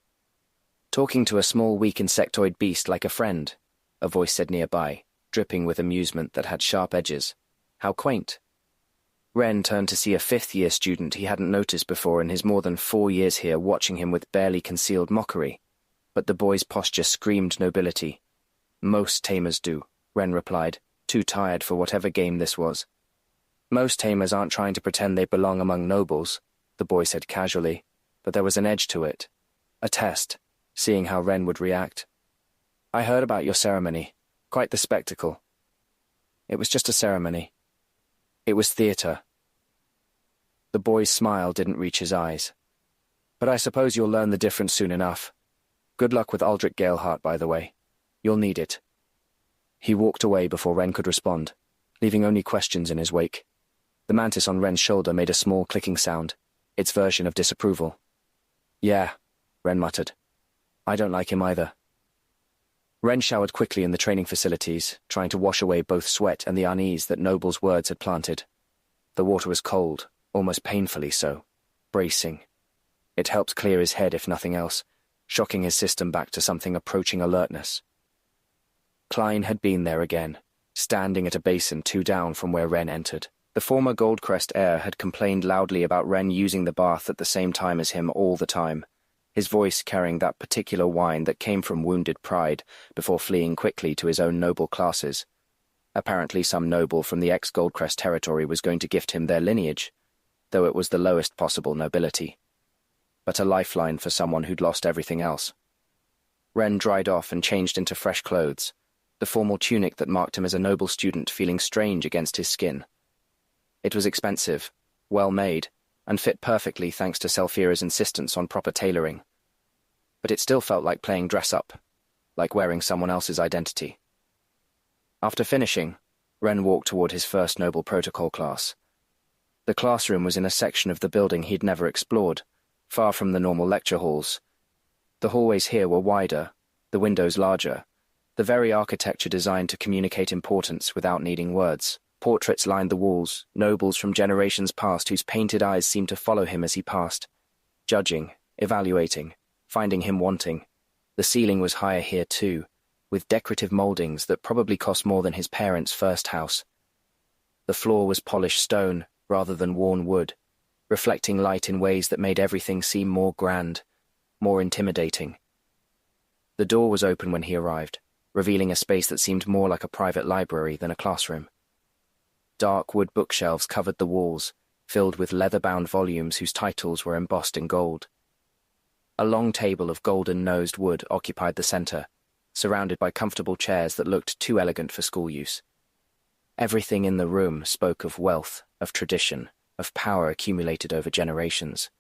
"Talking to a small, weak insectoid beast like a friend," a voice said nearby, dripping with amusement that had sharp edges. "How quaint." Ren turned to see a fifth-year student he hadn't noticed before in his more than 4 years here, watching him with barely concealed mockery. But the boy's posture screamed nobility. "Most tamers do," Ren replied, too tired for whatever game this was. "Most tamers aren't trying to pretend they belong among nobles," the boy said casually, but there was an edge to it. A test, seeing how Ren would react. "I heard about your ceremony. Quite the spectacle." "It was just a ceremony. It was theater." The boy's smile didn't reach his eyes. "But I suppose you'll learn the difference soon enough. Good luck with Aldrich Galeheart, by the way. You'll need it." He walked away before Ren could respond, leaving only questions in his wake. The mantis on Ren's shoulder made a small clicking sound, its version of disapproval. "Yeah," Ren muttered. "I don't like him either." Ren showered quickly in the training facilities, trying to wash away both sweat and the unease that Noble's words had planted. The water was cold, almost painfully so, bracing. It helped clear his head if nothing else, shocking his system back to something approaching alertness. Klein had been there again, standing at a basin 2 down from where Ren entered. The former Goldcrest heir had complained loudly about Ren using the bath at the same time as him all the time, his voice carrying that particular whine that came from wounded pride before fleeing quickly to his own noble classes. Apparently some noble from the ex-Goldcrest territory was going to gift him their lineage, though it was the lowest possible nobility. But a lifeline for someone who'd lost everything else. Ren dried off and changed into fresh clothes, the formal tunic that marked him as a noble student feeling strange against his skin. It was expensive, well made, and fit perfectly thanks to Selphira's insistence on proper tailoring. But it still felt like playing dress-up, like wearing someone else's identity. After finishing, Ren walked toward his first Noble Protocol class. The classroom was in a section of the building he'd never explored, far from the normal lecture halls. The hallways here were wider, the windows larger, the very architecture designed to communicate importance without needing words. Portraits lined the walls, nobles from generations past whose painted eyes seemed to follow him as he passed, judging, evaluating, finding him wanting. The ceiling was higher here too, with decorative moldings that probably cost more than his parents' first house. The floor was polished stone rather than worn wood, reflecting light in ways that made everything seem more grand, more intimidating. The door was open when he arrived. revealing a space that seemed more like a private library than a classroom. Dark wood bookshelves covered the walls, filled with leather-bound volumes whose titles were embossed in gold. A long table of golden-nosed wood occupied the center, surrounded by comfortable chairs that looked too elegant for school use. Everything in the room spoke of wealth, of tradition, of power accumulated over generations.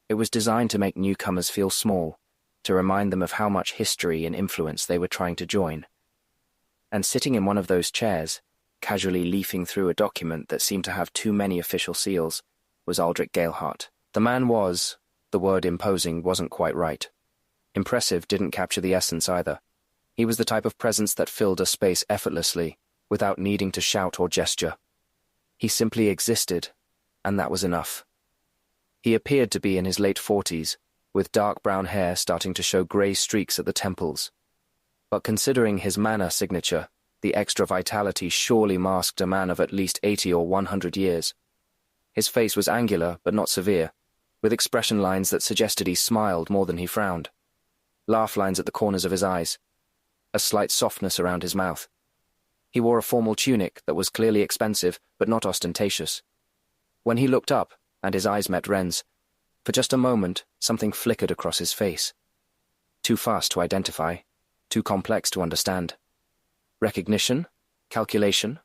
It was designed to make newcomers feel small, to remind them of how much history and influence they were trying to join. And sitting in one of those chairs, casually leafing through a document that seemed to have too many official seals, was Aldrich Galehart. The man was, the word imposing wasn't quite right. Impressive didn't capture the essence either. He was the type of presence that filled a space effortlessly, without needing to shout or gesture. He simply existed, and that was enough. He appeared to be in his late 40s, with dark brown hair starting to show grey streaks at the temples. But considering his manner signature, the extra vitality surely masked a man of at least 80 or 100 years. His face was angular but not severe, with expression lines that suggested he smiled more than he frowned. Laugh lines at the corners of his eyes. A slight softness around his mouth. He wore a formal tunic that was clearly expensive but not ostentatious. When he looked up, and his eyes met Ren's, for just a moment something flickered across his face. Too fast to identify, too complex to understand. Recognition? Calculation?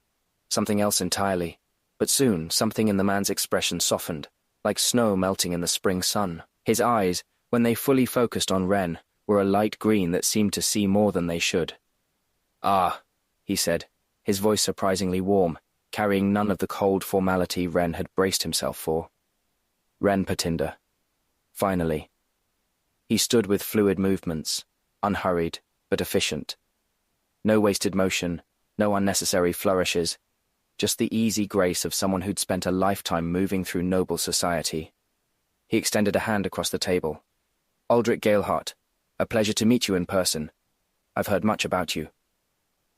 Something else entirely. But soon something in the man's expression softened, like snow melting in the spring sun. His eyes, when they fully focused on Ren, were a light green that seemed to see more than they should. "Ah," he said, his voice surprisingly warm, carrying none of the cold formality Ren had braced himself for. Ren Patinder. Finally. He stood with fluid movements, unhurried but efficient. No wasted motion, no unnecessary flourishes, just the easy grace of someone who'd spent a lifetime moving through noble society. He extended a hand across the table. "Aldrich Galehart, a pleasure to meet you in person. I've heard much about you."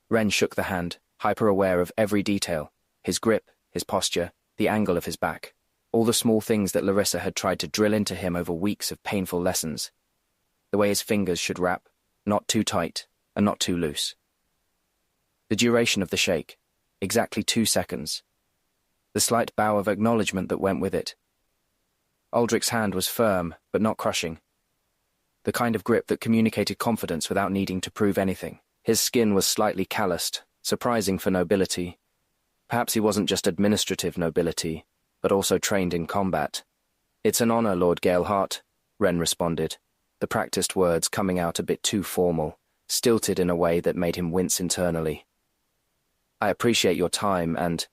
Ren shook the hand, hyper-aware of every detail, his grip, his posture, the angle of his back, all the small things that Larissa had tried to drill into him over weeks of painful lessons. The way his fingers should wrap, not too tight and not too loose. The duration of the shake, exactly 2 seconds. The slight bow of acknowledgement that went with it. Aldrich's hand was firm, but not crushing. The kind of grip that communicated confidence without needing to prove anything. His skin was slightly calloused, surprising for nobility. Perhaps he wasn't just administrative nobility, but also trained in combat. "It's an honor, Lord Galehart," Ren responded, the practiced words coming out a bit too formal, stilted in a way that made him wince internally. "I appreciate your time and—"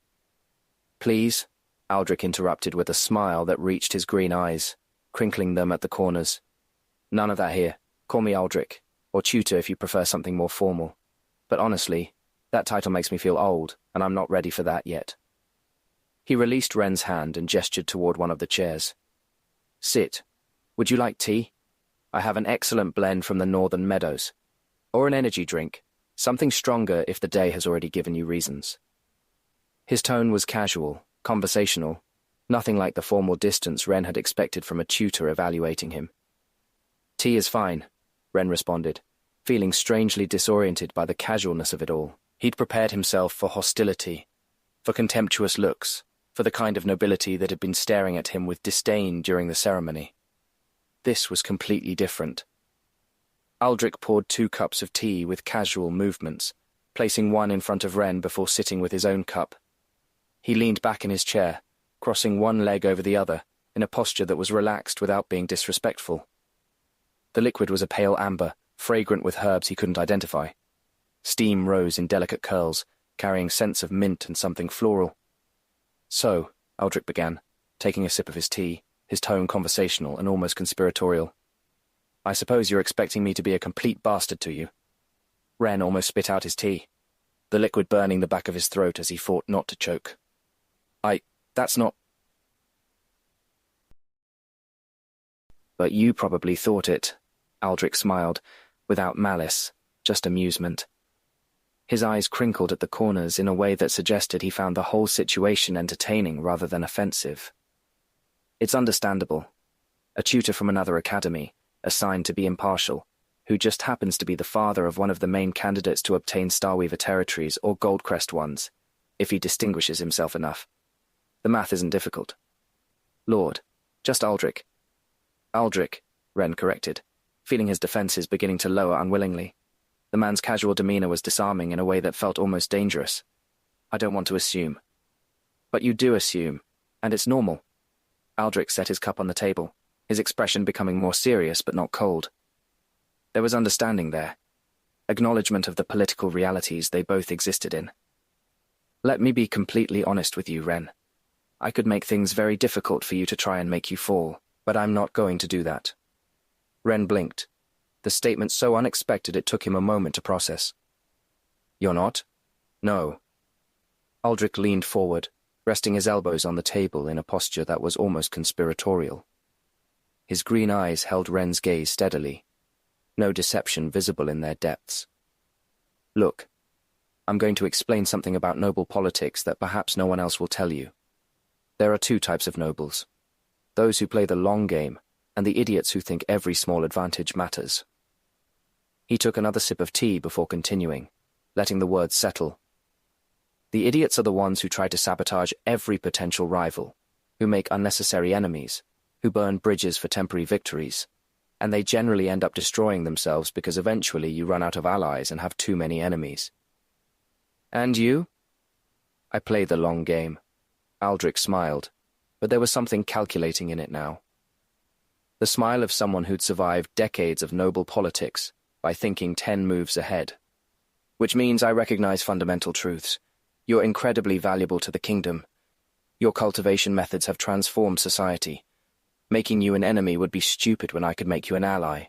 "Please," Aldrich interrupted with a smile that reached his green eyes, crinkling them at the corners. "None of that here. Call me Aldrich, or tutor if you prefer something more formal. But honestly, that title makes me feel old, and I'm not ready for that yet." He released Ren's hand and gestured toward one of the chairs. "Sit. Would you like tea? I have an excellent blend from the northern meadows. Or an energy drink, something stronger if the day has already given you reasons." His tone was casual, conversational, nothing like the formal distance Ren had expected from a tutor evaluating him. "Tea is fine," Ren responded, feeling strangely disoriented by the casualness of it all. He'd prepared himself for hostility, for contemptuous looks, for the kind of nobility that had been staring at him with disdain during the ceremony. This was completely different. Aldrich poured 2 cups of tea with casual movements, placing one in front of Ren before sitting with his own cup. He leaned back in his chair, crossing one leg over the other, in a posture that was relaxed without being disrespectful. The liquid was a pale amber, fragrant with herbs he couldn't identify. Steam rose in delicate curls, carrying scents of mint and something floral. "So," Aldrich began, taking a sip of his tea, his tone conversational and almost conspiratorial. "I suppose you're expecting me to be a complete bastard to you." Ren almost spit out his tea, the liquid burning the back of his throat as he fought not to choke. That's not—" "But you probably thought it," Aldrich smiled, without malice, just amusement. His eyes crinkled at the corners in a way that suggested he found the whole situation entertaining rather than offensive. "It's understandable. A tutor from another academy, assigned to be impartial. who just happens to be the father of one of the main candidates to obtain Starweaver territories or Goldcrest ones, if he distinguishes himself enough. The math isn't difficult. Lord, just Aldrich. Aldrich, Wren corrected, feeling his defenses beginning to lower unwillingly. The man's casual demeanor was disarming in a way that felt almost dangerous. I don't want to assume. But you do assume, and it's normal. Aldrich set his cup on the table, his expression becoming more serious but not cold. There was understanding there, acknowledgement of the political realities they both existed in. Let me be completely honest with you, Wren. I could make things very difficult for you to try and make you fall, but I'm not going to do that. Wren blinked, the statement so unexpected it took him a moment to process. You're not? No. Aldrich leaned forward, resting his elbows on the table in a posture that was almost conspiratorial. His green eyes held Wren's gaze steadily, no deception visible in their depths. Look, I'm going to explain something about noble politics that perhaps no one else will tell you. There are two types of nobles. Those who play the long game, and the idiots who think every small advantage matters. He took another sip of tea before continuing, letting the words settle. The idiots are the ones who try to sabotage every potential rival, who make unnecessary enemies, who burn bridges for temporary victories, and they generally end up destroying themselves because eventually you run out of allies and have too many enemies. And you? I play the long game. Aldrich smiled, but there was something calculating in it now. The smile of someone who'd survived decades of noble politics by thinking 10 moves ahead. Which means I recognize fundamental truths. You're incredibly valuable to the kingdom. Your cultivation methods have transformed society. Making you an enemy would be stupid when I could make you an ally.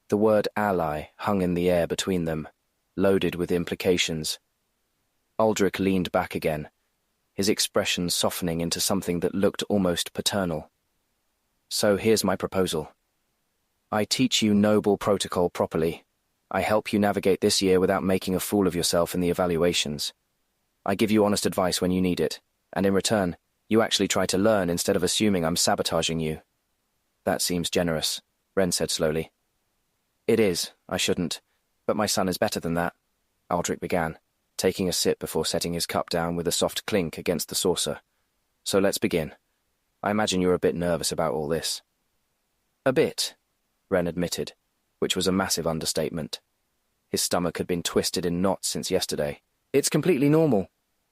The word ally hung in the air between them, loaded with implications. Aldrich leaned back again, his expression softening into something that looked almost paternal. So here's my proposal. I teach you noble protocol properly. I help you navigate this year without making a fool of yourself in the evaluations. I give you honest advice when you need it, and in return, you actually try to learn instead of assuming I'm sabotaging you. That seems generous, Wren said slowly. It is, I shouldn't, but my son is better than that, Aldrich began, taking a sip before setting his cup down with a soft clink against the saucer. So let's begin. I imagine you're a bit nervous about all this. A bit, Wren admitted, which was a massive understatement. His stomach had been twisted in knots since yesterday. It's completely normal,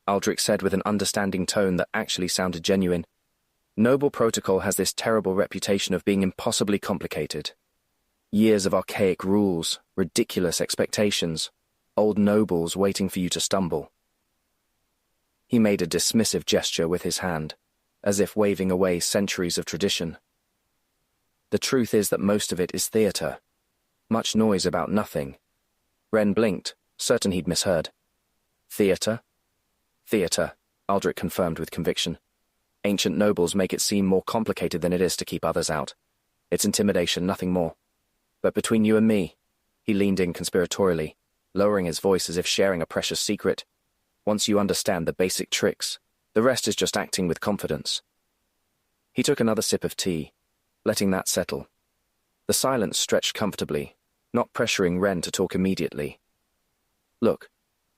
Aldrich said with an understanding tone that actually sounded genuine. Noble protocol has this terrible reputation of being impossibly complicated. Years of archaic rules, ridiculous expectations, old nobles waiting for you to stumble. He made a dismissive gesture with his hand, as if waving away centuries of tradition. The truth is that most of it is theatre. Much noise about nothing. Wren blinked, certain he'd misheard. Theatre? Theatre, Aldrich confirmed with conviction. Ancient nobles make it seem more complicated than it is to keep others out. It's intimidation, nothing more. But between you and me, he leaned in conspiratorially, lowering his voice as if sharing a precious secret. Once you understand the basic tricks, the rest is just acting with confidence. He took another sip of tea, letting that settle. The silence stretched comfortably, not pressuring Wren to talk immediately. Look,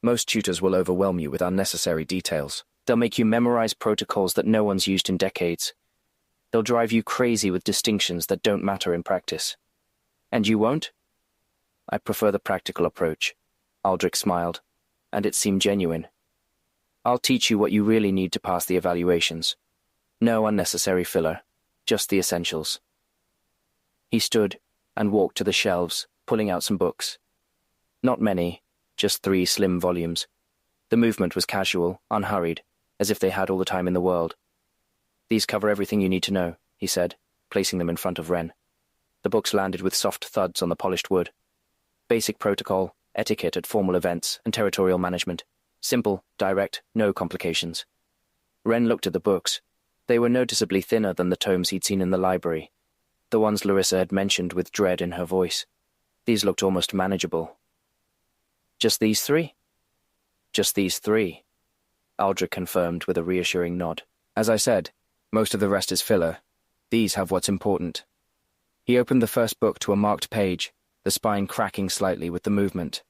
most tutors will overwhelm you with unnecessary details. They'll make you memorize protocols that no one's used in decades. They'll drive you crazy with distinctions that don't matter in practice. And you won't? I prefer the practical approach, Aldrich smiled, and it seemed genuine. I'll teach you what you really need to pass the evaluations. No unnecessary filler, just the essentials. He stood and walked to the shelves, pulling out some books. Not many, just 3 slim volumes. The movement was casual, unhurried, as if they had all the time in the world. These cover everything you need to know, he said, placing them in front of Wren. The books landed with soft thuds on the polished wood. Basic protocol, etiquette at formal events, and territorial management. Simple, direct, no complications. Wren looked at the books. They were noticeably thinner than the tomes he'd seen in the library, the ones Larissa had mentioned with dread in her voice. These looked almost manageable. Just these 3? Just these 3, Aldrich confirmed with a reassuring nod. As I said, most of the rest is filler. These have what's important. He opened the first book to a marked page, the spine cracking slightly with the movement.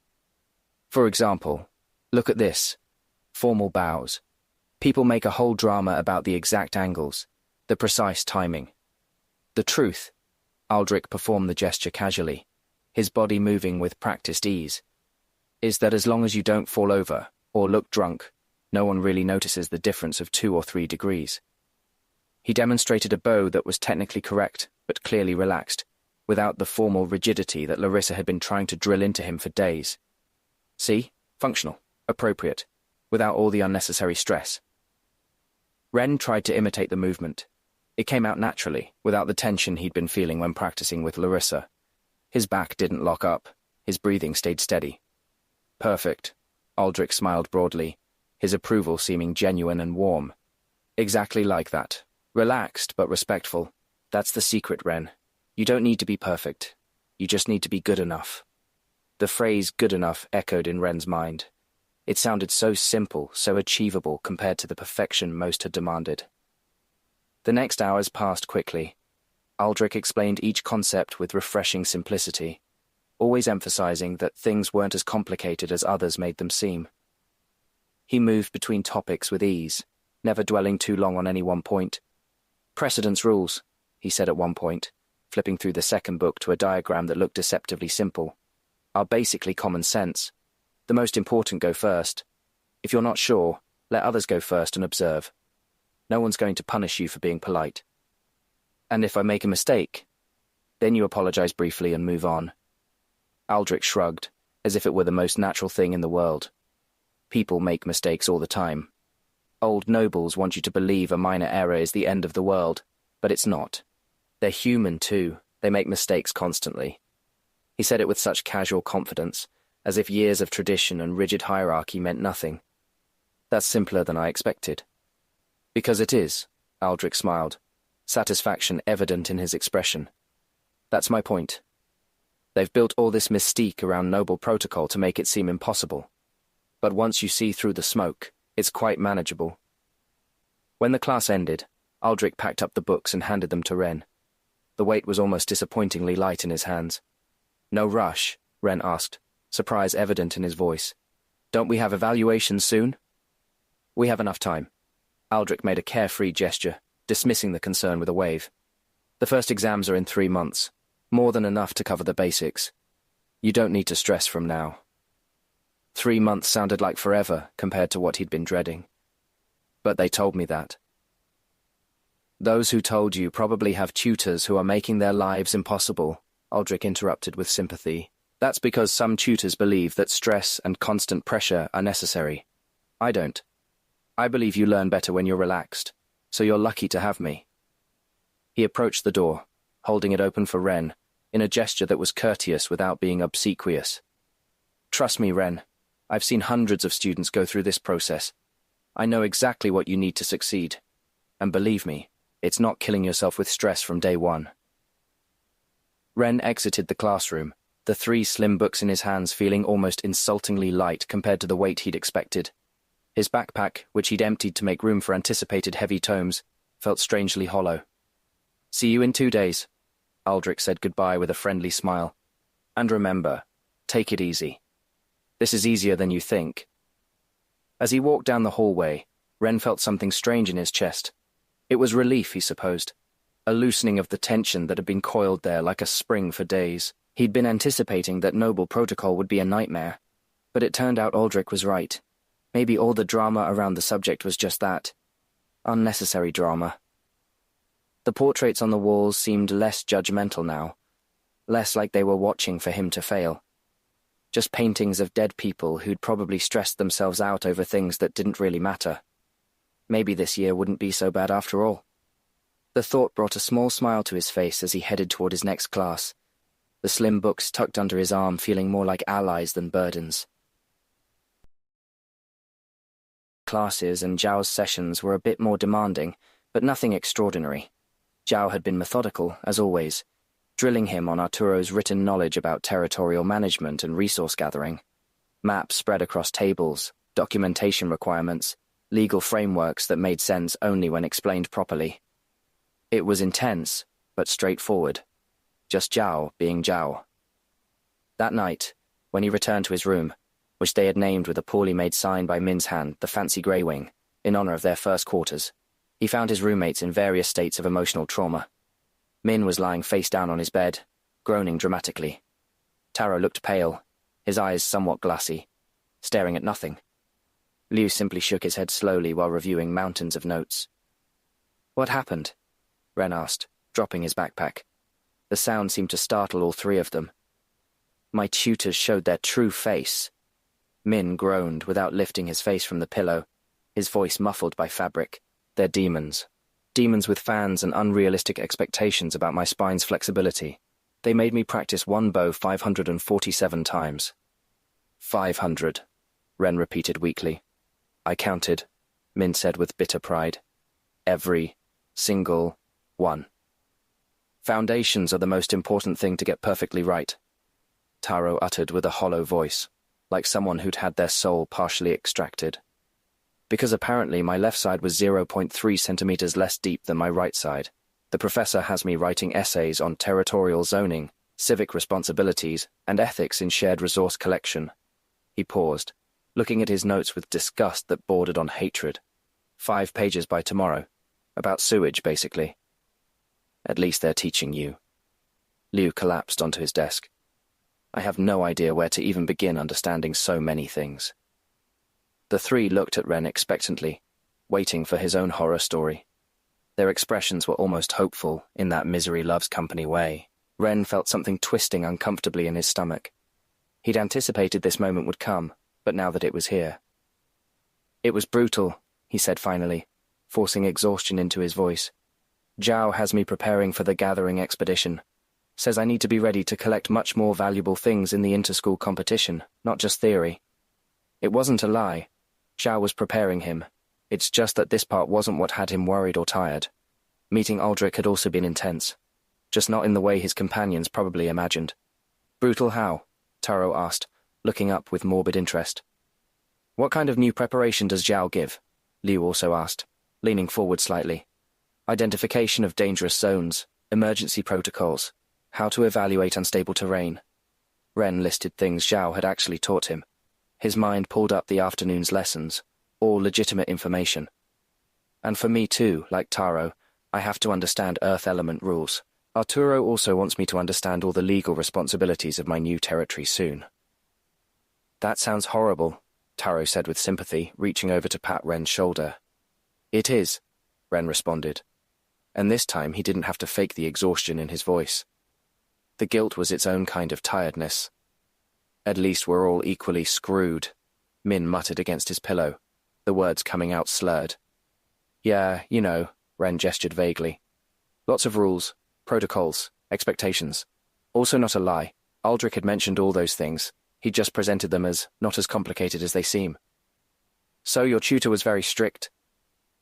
For example, look at this. Formal bows. People make a whole drama about the exact angles, the precise timing. The truth, Aldrich performed the gesture casually, his body moving with practiced ease, is that as long as you don't fall over or look drunk, no one really notices the difference of 2 or 3 degrees. He demonstrated a bow that was technically correct, but clearly relaxed, without the formal rigidity that Larissa had been trying to drill into him for days. See? Functional, appropriate, without all the unnecessary stress. Ren tried to imitate the movement. It came out naturally, without the tension he'd been feeling when practicing with Larissa. His back didn't lock up. His breathing stayed steady. Perfect. Aldrich smiled broadly, his approval seeming genuine and warm. Exactly like that. Relaxed but respectful. That's the secret, Ren. You don't need to be perfect. You just need to be good enough. The phrase good enough echoed in Ren's mind. It sounded so simple, so achievable compared to the perfection most had demanded. The next hours passed quickly. Aldrich explained each concept with refreshing simplicity, always emphasizing that things weren't as complicated as others made them seem. He moved between topics with ease, never dwelling too long on any one point. Precedence rules, he said at one point, flipping through the second book to a diagram that looked deceptively simple, are basically common sense. The most important go first. If you're not sure, let others go first and observe. No one's going to punish you for being polite. And if I make a mistake, then you apologize briefly and move on. Aldrich shrugged, as if it were the most natural thing in the world. People make mistakes all the time. Old nobles want you to believe a minor error is the end of the world, but it's not. They're human too. They make mistakes constantly. He said it with such casual confidence, as if years of tradition and rigid hierarchy meant nothing. That's simpler than I expected. Because it is, Aldrich smiled, satisfaction evident in his expression. That's my point. They've built all this mystique around noble protocol to make it seem impossible. But once you see through the smoke, it's quite manageable. When the class ended, Aldrich packed up the books and handed them to Ren. The weight was almost disappointingly light in his hands. No rush, Ren asked, surprise evident in his voice. Don't we have evaluations soon? We have enough time. Aldrich made a carefree gesture, dismissing the concern with a wave. The first exams are in 3 months, more than enough to cover the basics. You don't need to stress from now. 3 months sounded like forever compared to what he'd been dreading. But they told me that. Those who told you probably have tutors who are making their lives impossible, Aldrich interrupted with sympathy. That's because some tutors believe that stress and constant pressure are necessary. I don't. I believe you learn better when you're relaxed, so you're lucky to have me. He approached the door, holding it open for Ren, in a gesture that was courteous without being obsequious. Trust me, Ren. I've seen hundreds of students go through this process. I know exactly what you need to succeed. And believe me, it's not killing yourself with stress from day one. Ren exited the classroom, the 3 slim books in his hands feeling almost insultingly light compared to the weight he'd expected. His backpack, which he'd emptied to make room for anticipated heavy tomes, felt strangely hollow. See you in 2 days. Aldrich said goodbye with a friendly smile. And remember, take it easy. This is easier than you think. As he walked down the hallway, Ren felt something strange in his chest. It was relief, he supposed, a loosening of the tension that had been coiled there like a spring for days. He'd been anticipating that noble protocol would be a nightmare, but it turned out Aldrich was right. Maybe all the drama around the subject was just that. Unnecessary drama. The portraits on the walls seemed less judgmental now, less like they were watching for him to fail. Just paintings of dead people who'd probably stressed themselves out over things that didn't really matter. Maybe this year wouldn't be so bad after all. The thought brought a small smile to his face as he headed toward his next class, the slim books tucked under his arm feeling more like allies than burdens. Classes and Zhao's sessions were a bit more demanding, but nothing extraordinary. Zhao had been methodical, as always, drilling him on Arturo's written knowledge about territorial management and resource gathering. Maps spread across tables, documentation requirements, legal frameworks that made sense only when explained properly. It was intense, but straightforward. Just Zhao being Zhao. That night, when he returned to his room, which they had named with a poorly made sign by Min's hand the Fancy Grey Wing, in honor of their first quarters, he found his roommates in various states of emotional trauma. Min was lying face down on his bed, groaning dramatically. Taro looked pale, his eyes somewhat glassy, staring at nothing. Liu simply shook his head slowly while reviewing mountains of notes. "What happened?" Ren asked, dropping his backpack. The sound seemed to startle all three of them. "My tutors showed their true face." Min groaned without lifting his face from the pillow, his voice muffled by fabric. "They're demons. Demons with fans and unrealistic expectations about my spine's flexibility. They made me practice one bow 547 times. 500, Ren repeated weakly. "I counted," Min said with bitter pride. "Every single one. Foundations are the most important thing to get perfectly right," Taro uttered with a hollow voice, like someone who'd had their soul partially extracted. "Because apparently my left side was 0.3 centimeters less deep than my right side. The professor has me writing essays on territorial zoning, civic responsibilities, and ethics in shared resource collection." He paused, looking at his notes with disgust that bordered on hatred. 5 pages by tomorrow. About sewage, basically. "At least they're teaching you." Liu collapsed onto his desk. "I have no idea where to even begin understanding so many things." The three looked at Ren expectantly, waiting for his own horror story. Their expressions were almost hopeful, in that misery loves company way. Ren felt something twisting uncomfortably in his stomach. He'd anticipated this moment would come, but now that it was here. "It was brutal," he said finally, forcing exhaustion into his voice. "Zhao has me preparing for the gathering expedition. Says I need to be ready to collect much more valuable things in the inter-school competition, not just theory. It wasn't a lie. Zhao was preparing him. It's just that this part wasn't what had him worried or tired. Meeting Aldrich had also been intense, just not in the way his companions probably imagined." "Brutal how?" Taro asked, looking up with morbid interest. "What kind of new preparation does Zhao give?" Liu also asked, leaning forward slightly. "Identification of dangerous zones, emergency protocols, how to evaluate unstable terrain." Ren listed things Zhao had actually taught him. His mind pulled up the afternoon's lessons, all legitimate information. "And for me too, like Taro, I have to understand Earth element rules. Arturo also wants me to understand all the legal responsibilities of my new territory soon." "That sounds horrible," Taro said with sympathy, reaching over to pat Ren's shoulder. "It is," Ren responded. And this time he didn't have to fake the exhaustion in his voice. The guilt was its own kind of tiredness. "At least we're all equally screwed," Min muttered against his pillow, the words coming out slurred. "Yeah, you know," Ren gestured vaguely. "Lots of rules, protocols, expectations. Also not a lie. Aldrich had mentioned all those things. He just presented them as not as complicated as they seem." "So your tutor was very strict?"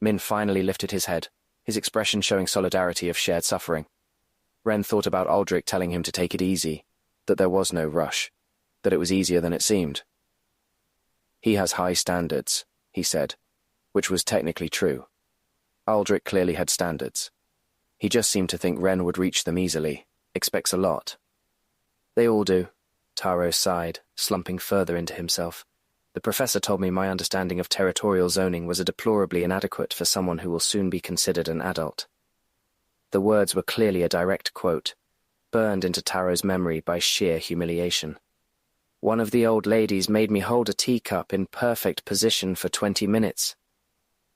Min finally lifted his head, his expression showing solidarity of shared suffering. Ren thought about Aldrich telling him to take it easy, that there was no rush, that it was easier than it seemed. "He has high standards," he said, which was technically true. Aldrich clearly had standards. He just seemed to think Ren would reach them easily, expects a lot. "They all do," Taro sighed, slumping further into himself. "The professor told me my understanding of territorial zoning was deplorably inadequate for someone who will soon be considered an adult." The words were clearly a direct quote, burned into Taro's memory by sheer humiliation. "One of the old ladies made me hold a teacup in perfect position for 20 minutes.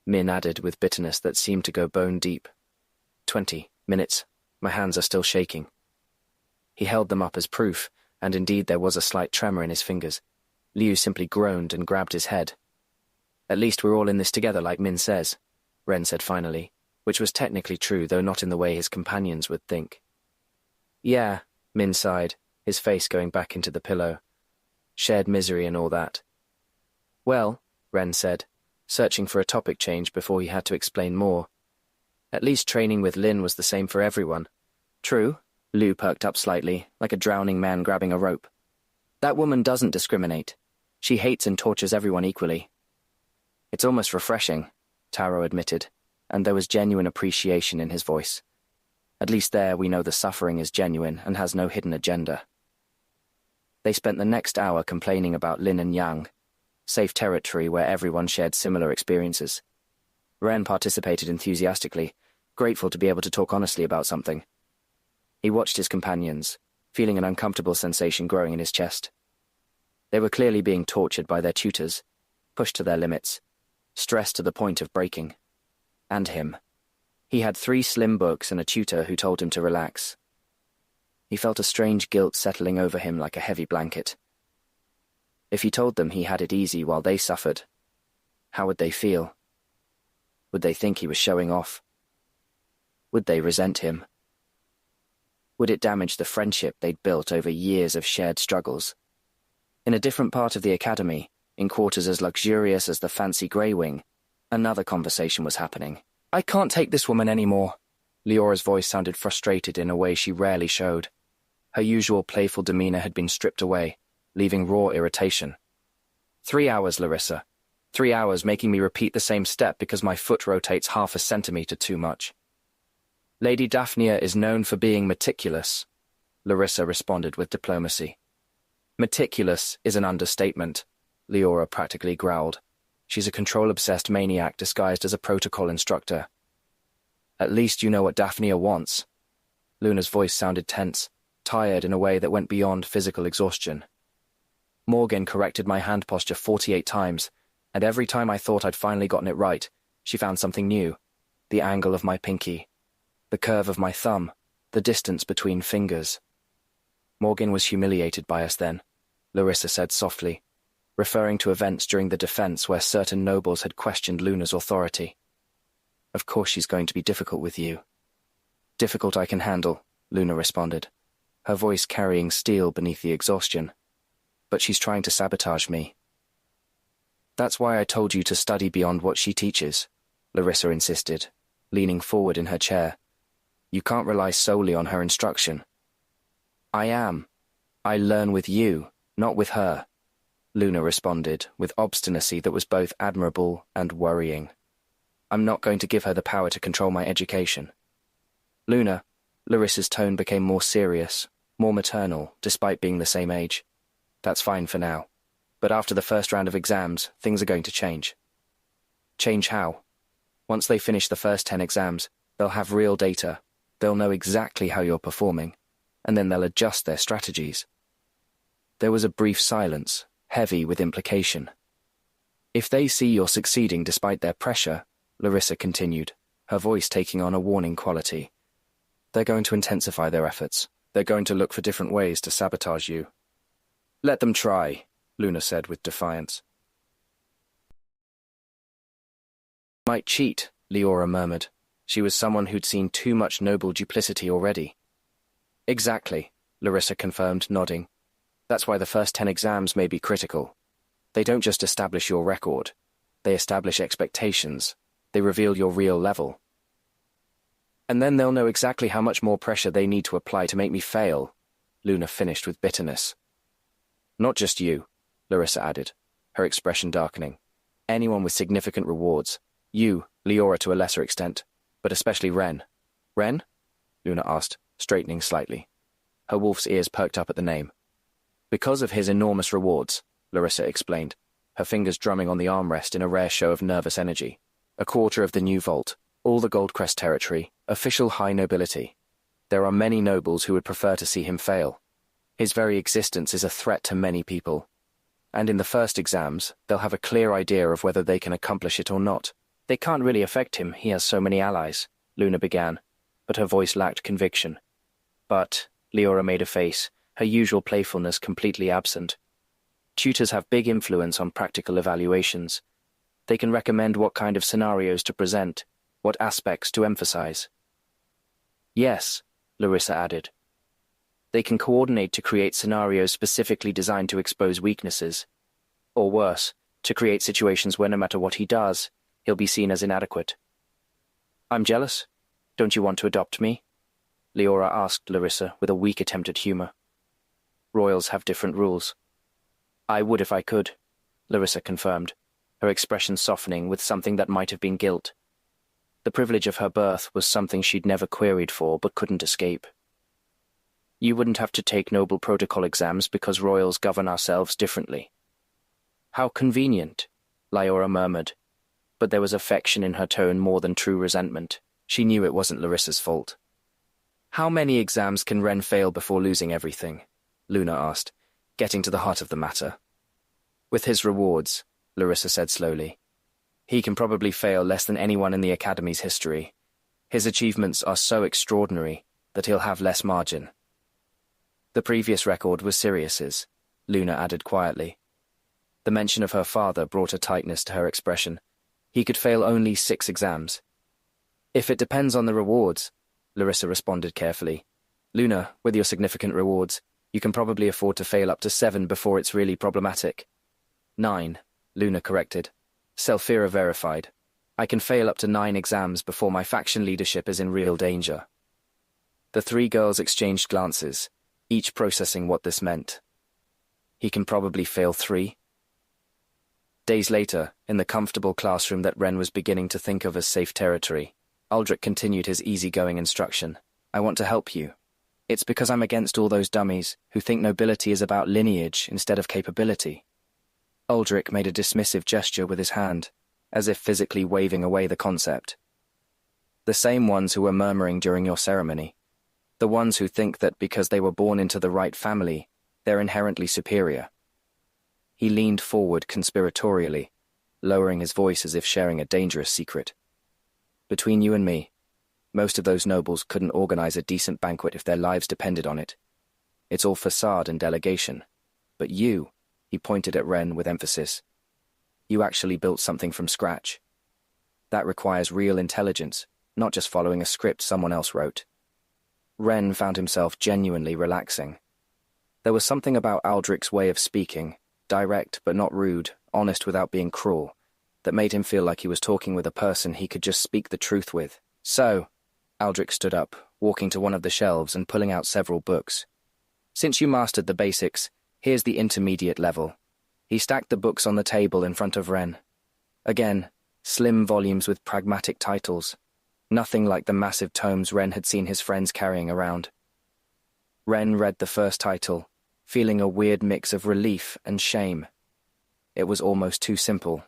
Min added with bitterness that seemed to go bone deep. 20 minutes. My hands are still shaking." He held them up as proof, and indeed there was a slight tremor in his fingers. Liu simply groaned and grabbed his head. "At least we're all in this together like Min says," Ren said finally, which was technically true, though not in the way his companions would think. "Yeah," Min sighed, his face going back into the pillow. "Shared misery and all that." "Well," Ren said, searching for a topic change before he had to explain more. "At least training with Lin was the same for everyone." "True," Liu perked up slightly, like a drowning man grabbing a rope. "That woman doesn't discriminate. She hates and tortures everyone equally." "It's almost refreshing," Taro admitted, and there was genuine appreciation in his voice. "At least there we know the suffering is genuine and has no hidden agenda." They spent the next hour complaining about Lin and Yang, safe territory where everyone shared similar experiences. Ren participated enthusiastically, grateful to be able to talk honestly about something. He watched his companions, feeling an uncomfortable sensation growing in his chest. They were clearly being tortured by their tutors, pushed to their limits, stressed to the point of breaking. And him. He had 3 slim books and a tutor who told him to relax. He felt a strange guilt settling over him like a heavy blanket. If he told them he had it easy while they suffered, how would they feel? Would they think he was showing off? Would they resent him? Would it damage the friendship they'd built over years of shared struggles? In a different part of the academy, in quarters as luxurious as the fancy Grey Wing, another conversation was happening. "I can't take this woman anymore." Leora's voice sounded frustrated in a way she rarely showed. Her usual playful demeanor had been stripped away, leaving raw irritation. 3 hours, Larissa. 3 hours making me repeat the same step because my foot rotates half a centimeter too much. Lady Daphnia is known for being meticulous, Larissa responded with diplomacy. Meticulous is an understatement, Leora practically growled. She's a control-obsessed maniac disguised as a protocol instructor. At least you know what Daphnia wants. Luna's voice sounded tense, tired in a way that went beyond physical exhaustion. Morgan corrected my hand posture 48 times, and every time I thought I'd finally gotten it right, she found something new. The angle of my pinky, the curve of my thumb, the distance between fingers. Morgan was humiliated by us then, Larissa said softly, referring to events during the defense where certain nobles had questioned Luna's authority. Of course she's going to be difficult with you. Difficult I can handle, Luna responded, her voice carrying steel beneath the exhaustion. But she's trying to sabotage me. That's why I told you to study beyond what she teaches, Larissa insisted, leaning forward in her chair. You can't rely solely on her instruction. I am. I learn with you, not with her, Luna responded, with obstinacy that was both admirable and worrying. I'm not going to give her the power to control my education. Luna, Larissa's tone became more serious, more maternal, despite being the same age. That's fine for now. But after the first round of exams, things are going to change. Change how? Once they finish the first 10 exams, they'll have real data. They'll know exactly how you're performing, and then they'll adjust their strategies. There was a brief silence, heavy with implication. If they see you're succeeding despite their pressure, Larissa continued, her voice taking on a warning quality, they're going to intensify their efforts. They're going to look for different ways to sabotage you. Let them try, Luna said with defiance. Might cheat, Leora murmured. She was someone who'd seen too much noble duplicity already. Exactly, Larissa confirmed, nodding. That's why the first 10 exams may be critical. They don't just establish your record. They establish expectations. They reveal your real level. And then they'll know exactly how much more pressure they need to apply to make me fail, Luna finished with bitterness. Not just you, Larissa added, her expression darkening. Anyone with significant rewards. You, Leora to a lesser extent, but especially Ren. Ren? Luna asked, straightening slightly. Her wolf's ears perked up at the name. Because of his enormous rewards, Larissa explained, her fingers drumming on the armrest in a rare show of nervous energy. A quarter of the new vault, all the Goldcrest territory, official high nobility. There are many nobles who would prefer to see him fail. His very existence is a threat to many people. And in the first exams, they'll have a clear idea of whether they can accomplish it or not. They can't really affect him, he has so many allies, Luna began, but her voice lacked conviction. But, Leora made a face, her usual playfulness completely absent. Tutors have big influence on practical evaluations. They can recommend what kind of scenarios to present, what aspects to emphasize. Yes, Larissa added. They can coordinate to create scenarios specifically designed to expose weaknesses. Or worse, to create situations where no matter what he does, he'll be seen as inadequate. I'm jealous. Don't you want to adopt me? Leora asked Larissa with a weak attempt at humor. Royals have different rules. I would if I could, Larissa confirmed, her expression softening with something that might have been guilt. The privilege of her birth was something she'd never queried for but couldn't escape. You wouldn't have to take Noble Protocol exams because royals govern ourselves differently. How convenient, Lyora murmured, but there was affection in her tone more than true resentment. She knew it wasn't Larissa's fault. How many exams can Ren fail before losing everything? Luna asked, getting to the heart of the matter. With his rewards, Larissa said slowly. He can probably fail less than anyone in the Academy's history. His achievements are so extraordinary that he'll have less margin. The previous record was Sirius's, Luna added quietly. The mention of her father brought a tightness to her expression. He could fail only 6 exams. If it depends on the rewards, Larissa responded carefully. Luna, with your significant rewards, you can probably afford to fail up to 7 before it's really problematic. 9, Luna corrected. Selphira verified. I can fail up to 9 exams before my faction leadership is in real danger. The 3 girls exchanged glances, each processing what this meant. He can probably fail 3. Days later, in the comfortable classroom that Ren was beginning to think of as safe territory, Aldrich continued his easygoing instruction. I want to help you. It's because I'm against all those dummies who think nobility is about lineage instead of capability. Aldrich made a dismissive gesture with his hand, as if physically waving away the concept. The same ones who were murmuring during your ceremony. The ones who think that because they were born into the right family, they're inherently superior. He leaned forward conspiratorially, lowering his voice as if sharing a dangerous secret. Between you and me, most of those nobles couldn't organize a decent banquet if their lives depended on it. It's all facade and delegation. But you, he pointed at Ren with emphasis, you actually built something from scratch. That requires real intelligence, not just following a script someone else wrote. Ren found himself genuinely relaxing. There was something about Aldrich's way of speaking, direct but not rude, honest without being cruel, that made him feel like he was talking with a person he could just speak the truth with. So, Aldrich stood up, walking to one of the shelves and pulling out several books. Since you mastered the basics, here's the intermediate level. He stacked the books on the table in front of Ren. Again, slim volumes with pragmatic titles. Nothing like the massive tomes Ren had seen his friends carrying around. Ren read the first title, feeling a weird mix of relief and shame. It was almost too simple.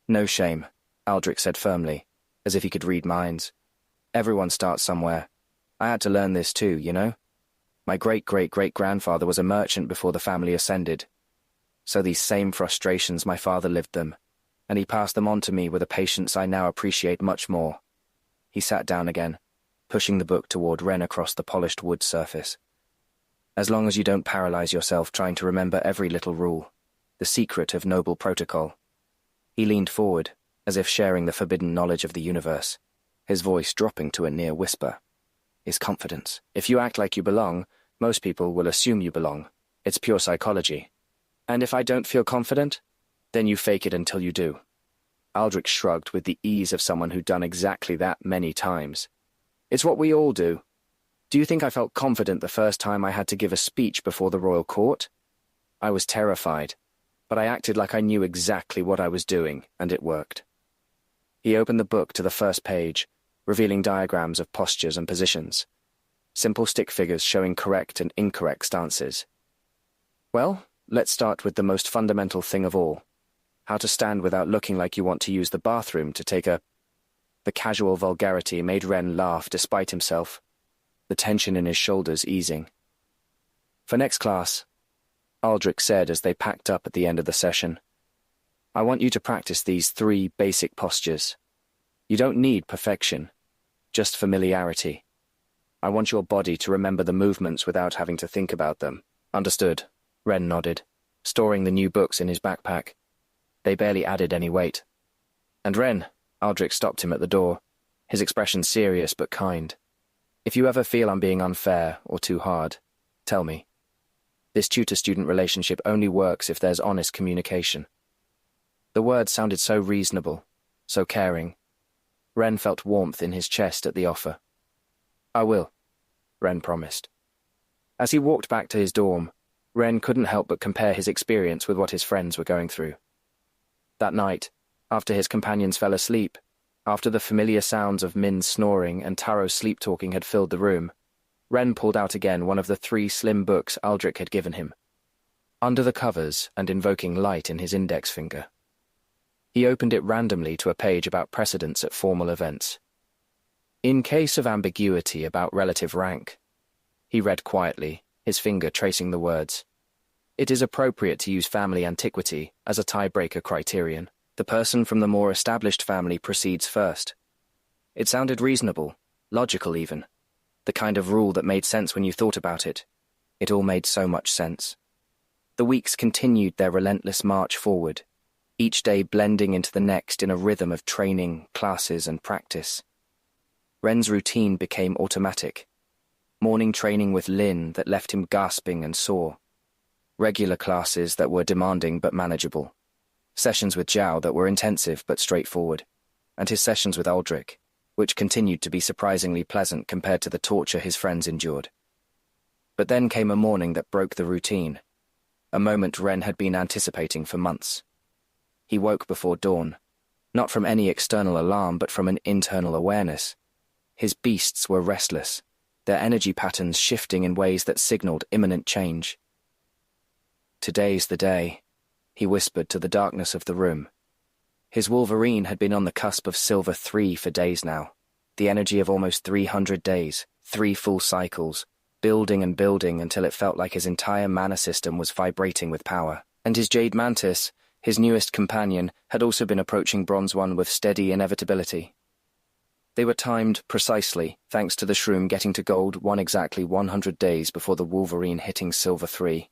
No shame, Aldrich said firmly, as if he could read minds. Everyone starts somewhere. I had to learn this too, you know? My great-great-great-grandfather was a merchant before the family ascended. So these same frustrations my father lived them, and he passed them on to me with a patience I now appreciate much more. He sat down again, pushing the book toward Ren across the polished wood surface. As long as you don't paralyze yourself trying to remember every little rule, the secret of Noble Protocol. He leaned forward, as if sharing the forbidden knowledge of the universe, his voice dropping to a near whisper. Is confidence. If you act like you belong, most people will assume you belong. It's pure psychology. And if I don't feel confident, then you fake it until you do. Aldrich shrugged with the ease of someone who'd done exactly that many times. It's what we all do. Do you think I felt confident the first time I had to give a speech before the royal court? I was terrified, but I acted like I knew exactly what I was doing, and it worked. He opened the book to the first page, revealing diagrams of postures and positions. Simple stick figures showing correct and incorrect stances. Well, let's start with the most fundamental thing of all. How to stand without looking like you want to use the bathroom to take a... The casual vulgarity made Ren laugh despite himself, the tension in his shoulders easing. For next class, Aldrich said as they packed up at the end of the session, I want you to practice these 3 basic postures. You don't need perfection, just familiarity. I want your body to remember the movements without having to think about them. Understood, Ren nodded, storing the new books in his backpack. They barely added any weight. And Ren, Aldrich stopped him at the door, his expression serious but kind. If you ever feel I'm being unfair or too hard, tell me. This tutor-student relationship only works if there's honest communication. The words sounded so reasonable, so caring. Ren felt warmth in his chest at the offer. I will, Ren promised. As he walked back to his dorm, Ren couldn't help but compare his experience with what his friends were going through. That night, after his companions fell asleep, after the familiar sounds of Min's snoring and Taro's sleep-talking had filled the room, Ren pulled out again one of the 3 slim books Aldrich had given him, under the covers and invoking light in his index finger. He opened it randomly to a page about precedents at formal events. In case of ambiguity about relative rank, he read quietly, his finger tracing the words. It is appropriate to use family antiquity as a tiebreaker criterion. The person from the more established family proceeds first. It sounded reasonable, logical even. The kind of rule that made sense when you thought about it. It all made so much sense. The weeks continued their relentless march forward, each day blending into the next in a rhythm of training, classes, and practice. Ren's routine became automatic. Morning training with Lin that left him gasping and sore. Regular classes that were demanding but manageable. Sessions with Zhao that were intensive but straightforward. And his sessions with Aldrich, which continued to be surprisingly pleasant compared to the torture his friends endured. But then came a morning that broke the routine. A moment Ren had been anticipating for months. He woke before dawn, not from any external alarm but from an internal awareness. His beasts were restless, their energy patterns shifting in ways that signaled imminent change. Today's the day, he whispered to the darkness of the room. His Wolverine had been on the cusp of Silver 3 for days now, the energy of almost 300 days, 3 full cycles, building and building until it felt like his entire mana system was vibrating with power. And his Jade Mantis, his newest companion, had also been approaching Bronze 1 with steady inevitability. They were timed precisely, thanks to the shroom getting to Gold 1 exactly 100 days before the Wolverine hitting Silver 3.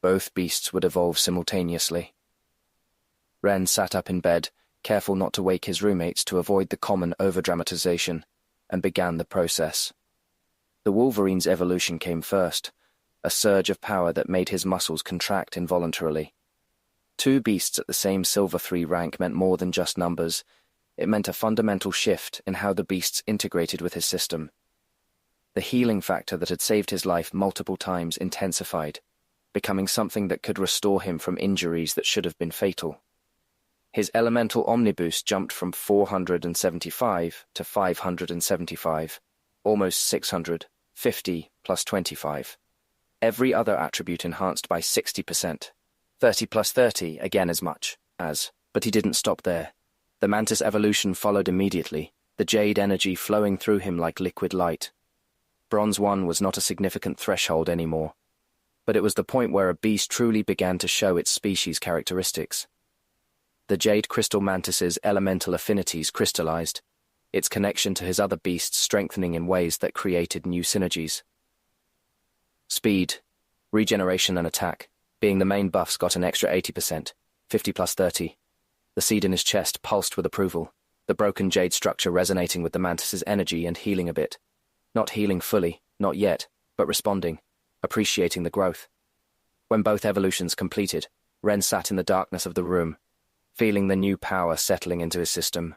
Both beasts would evolve simultaneously. Ren sat up in bed, careful not to wake his roommates to avoid the common overdramatization, and began the process. The Wolverine's evolution came first, a surge of power that made his muscles contract involuntarily. 2 beasts at the same Silver 3 rank meant more than just numbers. It meant a fundamental shift in how the beasts integrated with his system. The healing factor that had saved his life multiple times intensified, becoming something that could restore him from injuries that should have been fatal. His elemental omniboost jumped from 475 to 575, almost 600, 50 plus 25. Every other attribute enhanced by 60%. 30 plus 30, again as much as, but he didn't stop there. The Mantis evolution followed immediately, the jade energy flowing through him like liquid light. Bronze 1 was not a significant threshold anymore, but it was the point where a beast truly began to show its species characteristics. The jade crystal mantis's elemental affinities crystallized, its connection to his other beasts strengthening in ways that created new synergies. Speed, regeneration and attack, being the main buffs, got an extra 80%, 50 plus 30. The seed in his chest pulsed with approval, the broken jade structure resonating with the mantis's energy and healing a bit. Not healing fully, not yet, but responding, appreciating the growth. When both evolutions completed, Ren sat in the darkness of the room, feeling the new power settling into his system.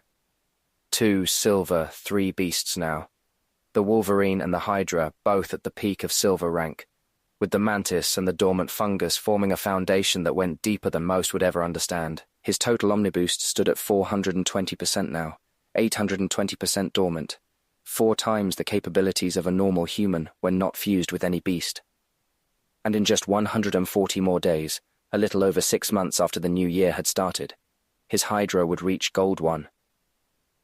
2 Silver 3 beasts now. The Wolverine and the Hydra both at the peak of Silver rank, with the Mantis and the dormant fungus forming a foundation that went deeper than most would ever understand. His total omniboost stood at 420% now, 820% dormant, 4 times the capabilities of a normal human when not fused with any beast. And in just 140 more days, a little over 6 months after the new year had started, his Hydra would reach Gold 1.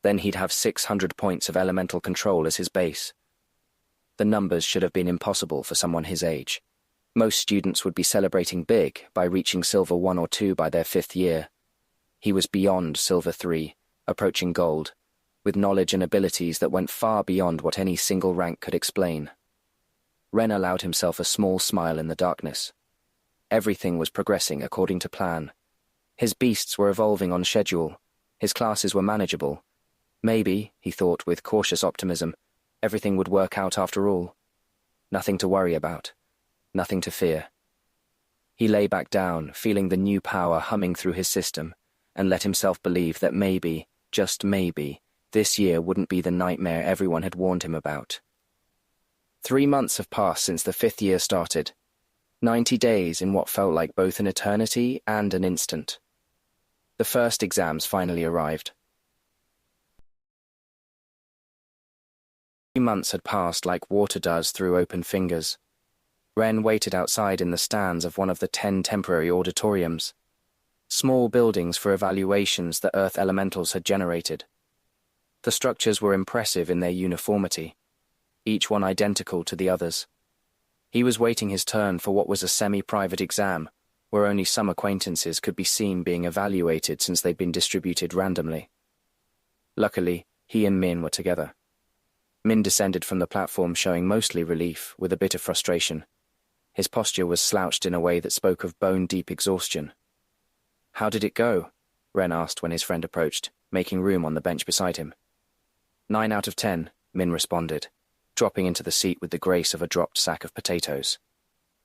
Then he'd have 600 points of elemental control as his base. The numbers should have been impossible for someone his age. Most students would be celebrating big by reaching Silver 1 or 2 by their 5th year. He was beyond Silver 3, approaching Gold, with knowledge and abilities that went far beyond what any single rank could explain. Ren allowed himself a small smile in the darkness. Everything was progressing according to plan. His beasts were evolving on schedule. His classes were manageable. Maybe, he thought with cautious optimism, everything would work out after all. Nothing to worry about. Nothing to fear. He lay back down, feeling the new power humming through his system, and let himself believe that maybe, just maybe, this year wouldn't be the nightmare everyone had warned him about. 3 months have passed since the 5th year started. 90 days in what felt like both an eternity and an instant. The first exams finally arrived. 3 months had passed like water does through open fingers. Ren waited outside in the stands of one of the 10 temporary auditoriums. Small buildings for evaluations the Earth elementals had generated. The structures were impressive in their uniformity, each one identical to the others. He was waiting his turn for what was a semi-private exam, where only some acquaintances could be seen being evaluated since they'd been distributed randomly. Luckily, he and Min were together. Min descended from the platform showing mostly relief, with a bit of frustration. His posture was slouched in a way that spoke of bone-deep exhaustion. "How did it go?" Ren asked when his friend approached, making room on the bench beside him. 9 out of 10, Min responded, dropping into the seat with the grace of a dropped sack of potatoes.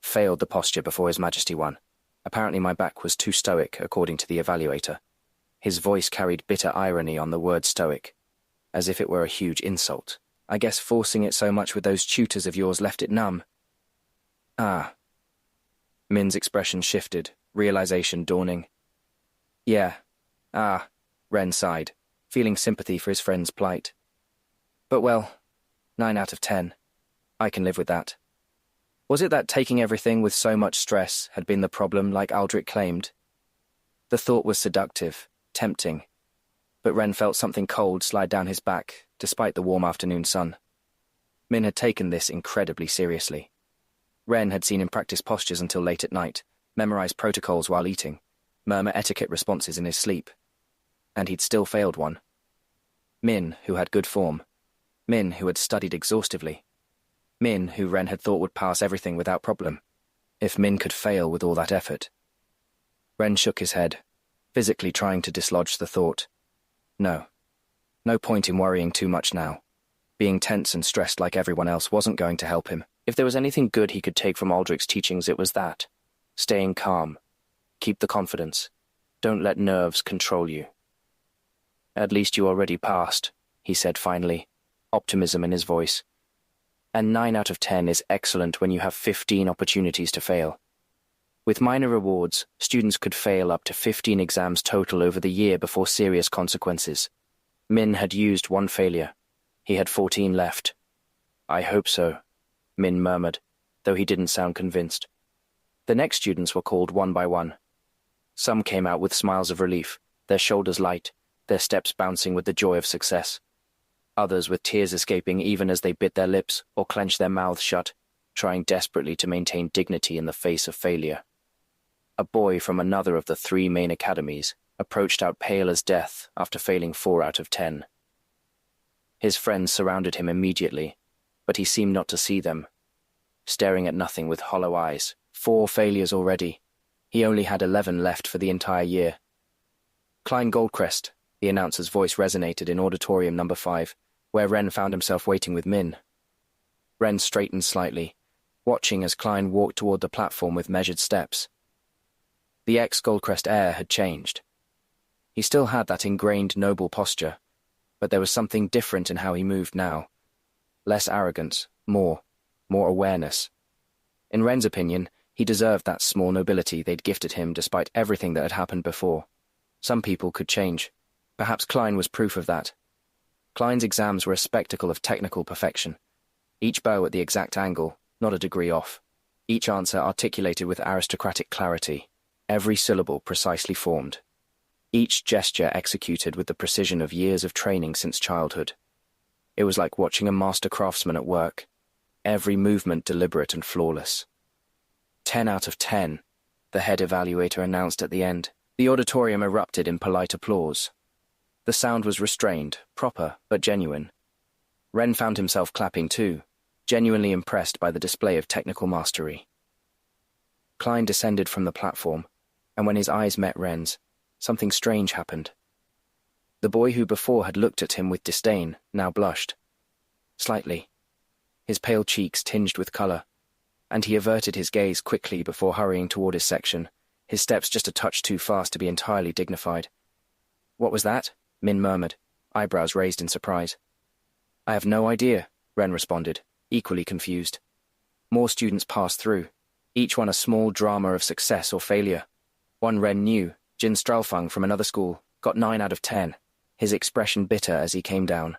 Failed the posture before His Majesty won. Apparently my back was too stoic, according to the evaluator. His voice carried bitter irony on the word stoic, as if it were a huge insult. "I guess forcing it so much with those tutors of yours left it numb." "Ah." Min's expression shifted, realization dawning. "Yeah. Ah," Ren sighed, feeling sympathy for his friend's plight. "But well, 9 out of 10. I can live with that." Was it that taking everything with so much stress had been the problem, like Aldrich claimed? The thought was seductive, tempting, but Ren felt something cold slide down his back, despite the warm afternoon sun. Min had taken this incredibly seriously. Ren had seen him practice postures until late at night, memorize protocols while eating, murmur etiquette responses in his sleep. And he'd still failed one. Min, who had good form. Min, who had studied exhaustively. Min, who Ren had thought would pass everything without problem. If Min could fail with all that effort. Ren shook his head, physically trying to dislodge the thought. No. No point in worrying too much now. Being tense and stressed like everyone else wasn't going to help him. If there was anything good he could take from Aldrich's teachings, it was that. Staying calm. Keep the confidence. Don't let nerves control you. "At least you already passed," he said finally, optimism in his voice. "And 9 out of 10 is excellent when you have 15 opportunities to fail. With minor rewards, students could fail up to 15 exams total over the year before serious consequences. Min had used 1 failure. He had 14 left. "I hope so," Min murmured, though he didn't sound convinced. The next students were called one by one. Some came out with smiles of relief, their shoulders light, their steps bouncing with the joy of success. Others with tears escaping even as they bit their lips or clenched their mouths shut, trying desperately to maintain dignity in the face of failure. A boy from another of the 3 main academies approached out pale as death after failing 4 out of 10. His friends surrounded him immediately, but he seemed not to see them, staring at nothing with hollow eyes. 4 failures already. He only had 11 left for the entire year. "Klein Goldcrest," the announcer's voice resonated in auditorium number 5, where Ren found himself waiting with Min. Ren straightened slightly, watching as Klein walked toward the platform with measured steps. The ex-Goldcrest heir had changed. He still had that ingrained noble posture, but there was something different in how he moved now. Less arrogance, more awareness. In Ren's opinion, he deserved that small nobility they'd gifted him despite everything that had happened before. Some people could change. Perhaps Klein was proof of that. Klein's exams were a spectacle of technical perfection. Each bow at the exact angle, not a degree off. Each answer articulated with aristocratic clarity. Every syllable precisely formed. Each gesture executed with the precision of years of training since childhood. It was like watching a master craftsman at work. Every movement deliberate and flawless. 10 out of 10, the head evaluator announced at the end. The auditorium erupted in polite applause. The sound was restrained, proper, but genuine. Ren found himself clapping too, genuinely impressed by the display of technical mastery. Klein descended from the platform, and when his eyes met Ren's, something strange happened. The boy who before had looked at him with disdain now blushed. Slightly. His pale cheeks tinged with color, and he averted his gaze quickly before hurrying toward his section, his steps just a touch too fast to be entirely dignified. "What was that?" Min murmured, eyebrows raised in surprise. "I have no idea," Ren responded, equally confused. More students passed through, each one a small drama of success or failure. One Ren knew, Jin Stralfung from another school, got 9 out of 10, his expression bitter as he came down.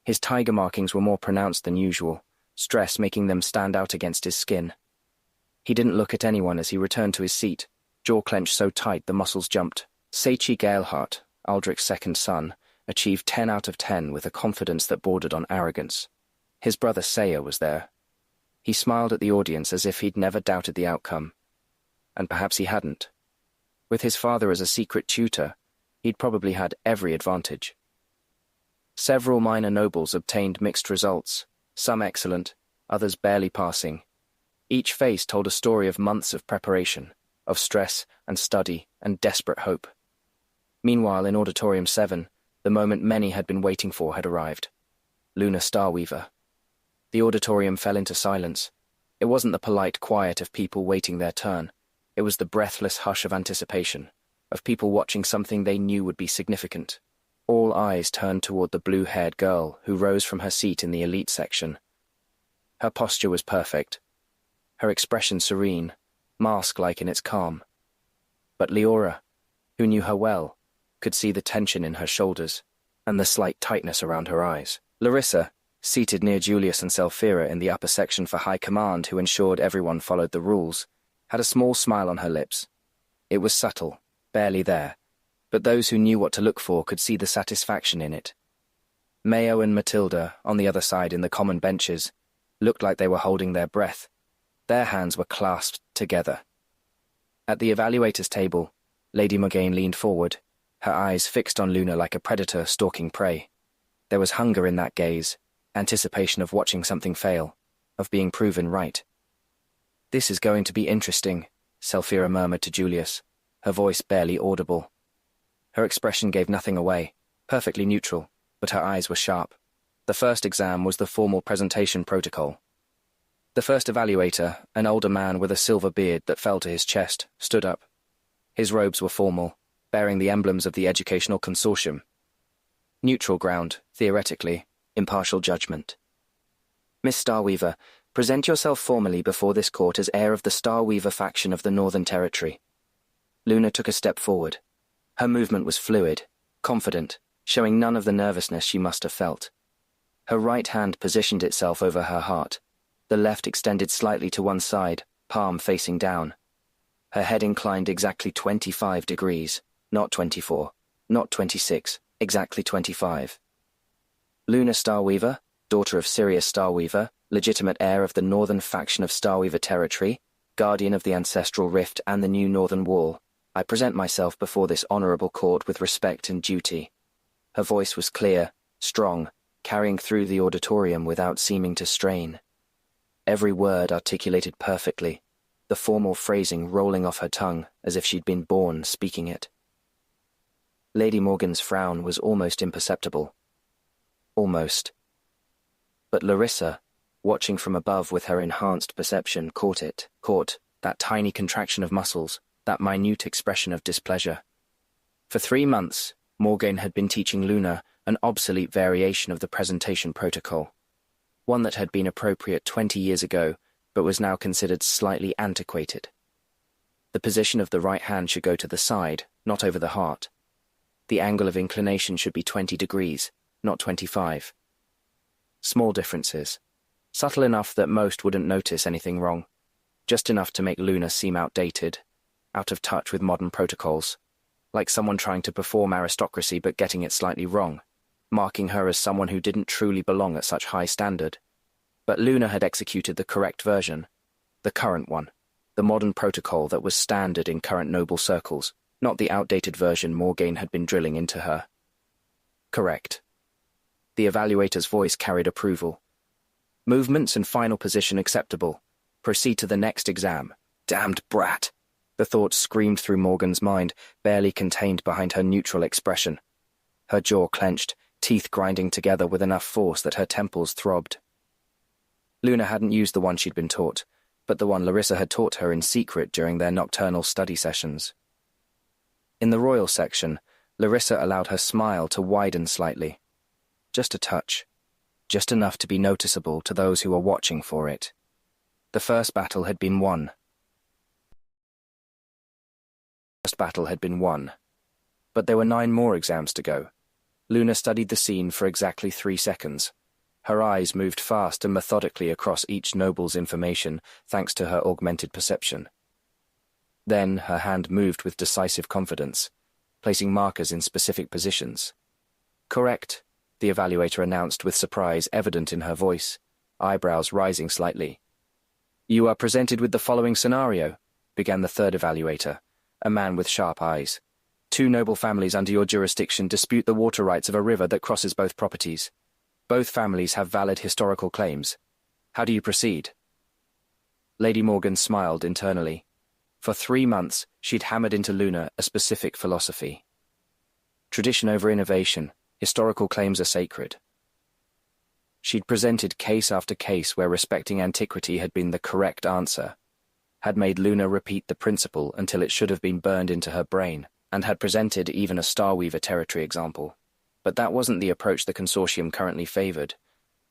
His tiger markings were more pronounced than usual, stress making them stand out against his skin. He didn't look at anyone as he returned to his seat, jaw clenched so tight the muscles jumped. Seichi Gaelhart, Aldrich's second son, achieved 10 out of 10 with a confidence that bordered on arrogance. His brother Seiya was there. He smiled at the audience as if he'd never doubted the outcome. And perhaps he hadn't. With his father as a secret tutor, he'd probably had every advantage. Several minor nobles obtained mixed results, some excellent, others barely passing. Each face told a story of months of preparation, of stress and study and desperate hope. Meanwhile, in Auditorium 7, the moment many had been waiting for had arrived. Luna Starweaver. The auditorium fell into silence. It wasn't the polite quiet of people waiting their turn. It was the breathless hush of anticipation, of people watching something they knew would be significant. All eyes turned toward the blue-haired girl who rose from her seat in the elite section. Her posture was perfect, her expression serene, mask-like in its calm. But Leora, who knew her well, could see the tension in her shoulders and the slight tightness around her eyes. Larissa, seated near Julius and Selphira in the upper section for high command who ensured everyone followed the rules, had a small smile on her lips. It was subtle, barely there, but those who knew what to look for could see the satisfaction in it. Mayo and Matilda, on the other side in the common benches, looked like they were holding their breath. Their hands were clasped together. At the evaluators' table, Lady Morgaine leaned forward, her eyes fixed on Luna like a predator stalking prey. There was hunger in that gaze, anticipation of watching something fail, of being proven right. "This is going to be interesting," Selphira murmured to Julius, her voice barely audible. Her expression gave nothing away, perfectly neutral, but her eyes were sharp. The first exam was the formal presentation protocol. The first evaluator, an older man with a silver beard that fell to his chest, stood up. His robes were formal, bearing the emblems of the Educational Consortium. Neutral ground, theoretically, impartial judgment. "Miss Starweaver, present yourself formally before this court as heir of the Starweaver faction of the Northern Territory." Luna took a step forward. Her movement was fluid, confident, showing none of the nervousness she must have felt. Her right hand positioned itself over her heart, the left extended slightly to one side, palm facing down. Her head inclined exactly 25 degrees, not 24, not 26, exactly 25. Luna Starweaver, daughter of Sirius Starweaver, legitimate heir of the northern faction of Starweaver Territory, guardian of the Ancestral Rift and the New Northern Wall, I present myself before this honorable court with respect and duty. Her voice was clear, strong, carrying through the auditorium without seeming to strain. Every word articulated perfectly, the formal phrasing rolling off her tongue as if she'd been born speaking it. Lady Morgane's frown was almost imperceptible. Almost. But Larissa, watching from above with her enhanced perception, caught that tiny contraction of muscles, that minute expression of displeasure. For 3 months, Morgaine had been teaching Luna an obsolete variation of the presentation protocol, one that had been appropriate 20 years ago, but was now considered slightly antiquated. The position of the right hand should go to the side, not over the heart. The angle of inclination should be 20 degrees, not 25. Small differences, subtle enough that most wouldn't notice anything wrong, just enough to make Luna seem outdated, out of touch with modern protocols, like someone trying to perform aristocracy but getting it slightly wrong, marking her as someone who didn't truly belong at such high standard. But Luna had executed the correct version, the current one, the modern protocol that was standard in current noble circles, not the outdated version Morgaine had been drilling into her. Correct. The evaluator's voice carried approval. Movements and final position acceptable. Proceed to the next exam. Damned brat! The thought screamed through Morgane's mind, barely contained behind her neutral expression. Her jaw clenched, teeth grinding together with enough force that her temples throbbed. Luna hadn't used the one she'd been taught, but the one Larissa had taught her in secret during their nocturnal study sessions. In the royal section, Larissa allowed her smile to widen slightly. Just a touch. Just enough to be noticeable to those who were watching for it. The first battle had been won. But there were 9 more exams to go. Luna studied the scene for exactly 3 seconds. Her eyes moved fast and methodically across each noble's information, thanks to her augmented perception. Then her hand moved with decisive confidence, placing markers in specific positions. "Correct," the evaluator announced with surprise evident in her voice, eyebrows rising slightly. "You are presented with the following scenario," began the third evaluator, a man with sharp eyes. "2 noble families under your jurisdiction dispute the water rights of a river that crosses both properties. Both families have valid historical claims. How do you proceed?" Lady Morgan smiled internally. For 3 months, she'd hammered into Luna a specific philosophy. Tradition over innovation, historical claims are sacred. She'd presented case after case where respecting antiquity had been the correct answer, had made Luna repeat the principle until it should have been burned into her brain, and had presented even a Starweaver territory example. But that wasn't the approach the consortium currently favored.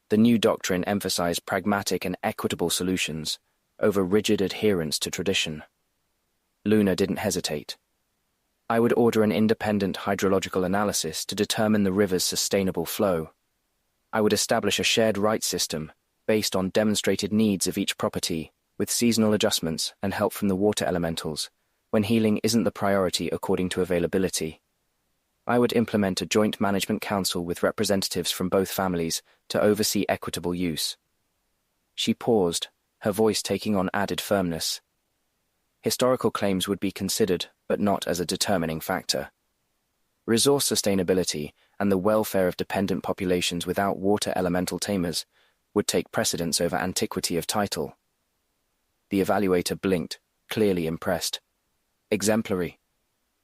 The new doctrine emphasized pragmatic and equitable solutions over rigid adherence to tradition. Luna didn't hesitate. "I would order an independent hydrological analysis to determine the river's sustainable flow. I would establish a shared rights system based on demonstrated needs of each property, with seasonal adjustments and help from the water elementals, when healing isn't the priority according to availability. I would implement a joint management council with representatives from both families to oversee equitable use." She paused, her voice taking on added firmness. Historical claims would be considered, but not as a determining factor. Resource sustainability and the welfare of dependent populations without water elemental tamers would take precedence over antiquity of title. The evaluator blinked, clearly impressed. "Exemplary.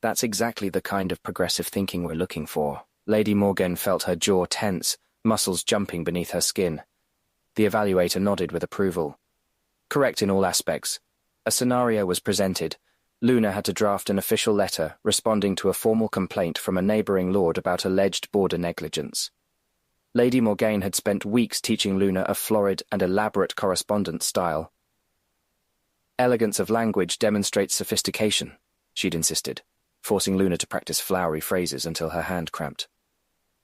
That's exactly the kind of progressive thinking we're looking for." Lady Morgan felt her jaw tense, muscles jumping beneath her skin. The evaluator nodded with approval. "Correct in all aspects. A scenario was presented. Luna had to draft an official letter responding to a formal complaint from a neighboring lord about alleged border negligence. Lady Morgaine had spent weeks teaching Luna a florid and elaborate correspondence style. "Elegance of language demonstrates sophistication," she'd insisted, forcing Luna to practice flowery phrases until her hand cramped.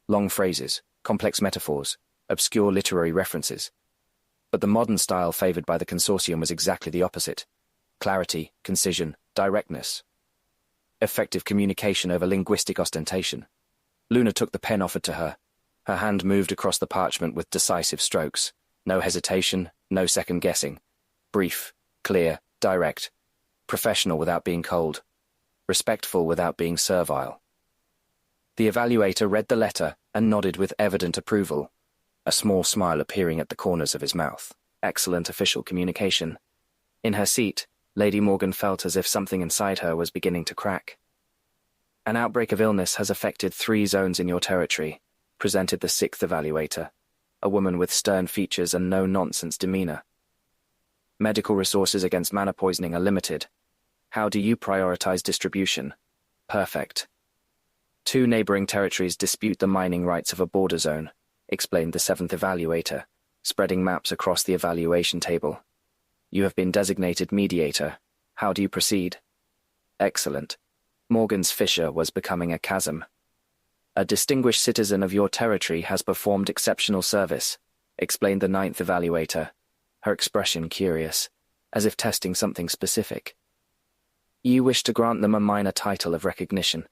Long phrases, complex metaphors, obscure literary references. But the modern style favored by the consortium was exactly the opposite. Clarity, concision, directness. Effective communication over linguistic ostentation. Luna took the pen offered to her. Her hand moved across the parchment with decisive strokes. No hesitation, no second guessing. Brief, clear, direct. Professional without being cold. Respectful without being servile. The evaluator read the letter and nodded with evident approval, a small smile appearing at the corners of his mouth. Excellent official communication. In her seat, Lady Morgan felt as if something inside her was beginning to crack. "An outbreak of illness has affected 3 zones in your territory," presented the 6th evaluator, a woman with stern features and no-nonsense demeanor. "Medical resources against mana poisoning are limited. How do you prioritize distribution?" "Perfect." 2 neighboring territories dispute the mining rights of a border zone, explained the 7th evaluator, spreading maps across the evaluation table. "You have been designated mediator. How do you proceed?" "Excellent." Morgan's fissure was becoming a chasm. "A distinguished citizen of your territory has performed exceptional service," explained the 9th evaluator, her expression curious, as if testing something specific. "You wish to grant them a minor title of recognition.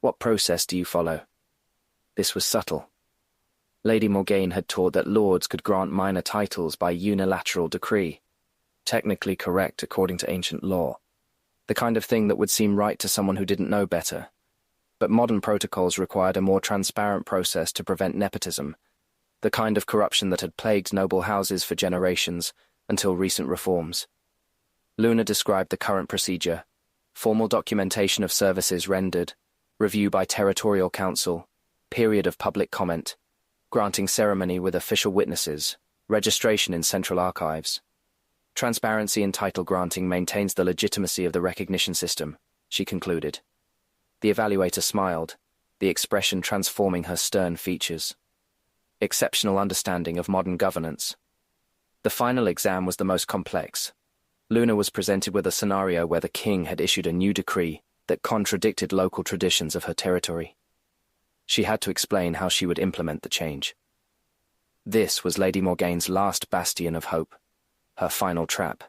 What process do you follow?" This was subtle. Lady Morgaine had taught that lords could grant minor titles by unilateral decree, technically correct according to ancient law, the kind of thing that would seem right to someone who didn't know better. But modern protocols required a more transparent process to prevent nepotism, the kind of corruption that had plagued noble houses for generations until recent reforms. Luna described the current procedure: formal documentation of services rendered, review by territorial council, period of public comment, granting ceremony with official witnesses, registration in central archives. Transparency in title granting maintains the legitimacy of the recognition system, she concluded. The evaluator smiled, the expression transforming her stern features. Exceptional understanding of modern governance. The final exam was the most complex. Luna was presented with a scenario where the king had issued a new decree that contradicted local traditions of her territory. She had to explain how she would implement the change. This was Lady Morgaine's last bastion of hope, her final trap.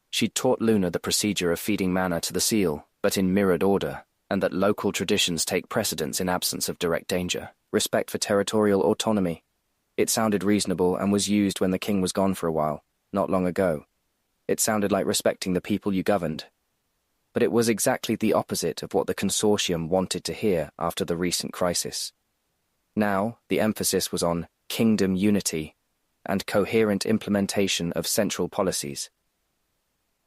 She'd taught Luna the procedure of feeding mana to the seal, but in mirrored order, and that local traditions take precedence in absence of direct danger. Respect for territorial autonomy. It sounded reasonable and was used when the king was gone for a while, not long ago. It sounded like respecting the people you governed. But it was exactly the opposite of what the consortium wanted to hear after the recent crisis. Now, the emphasis was on kingdom unity and coherent implementation of central policies.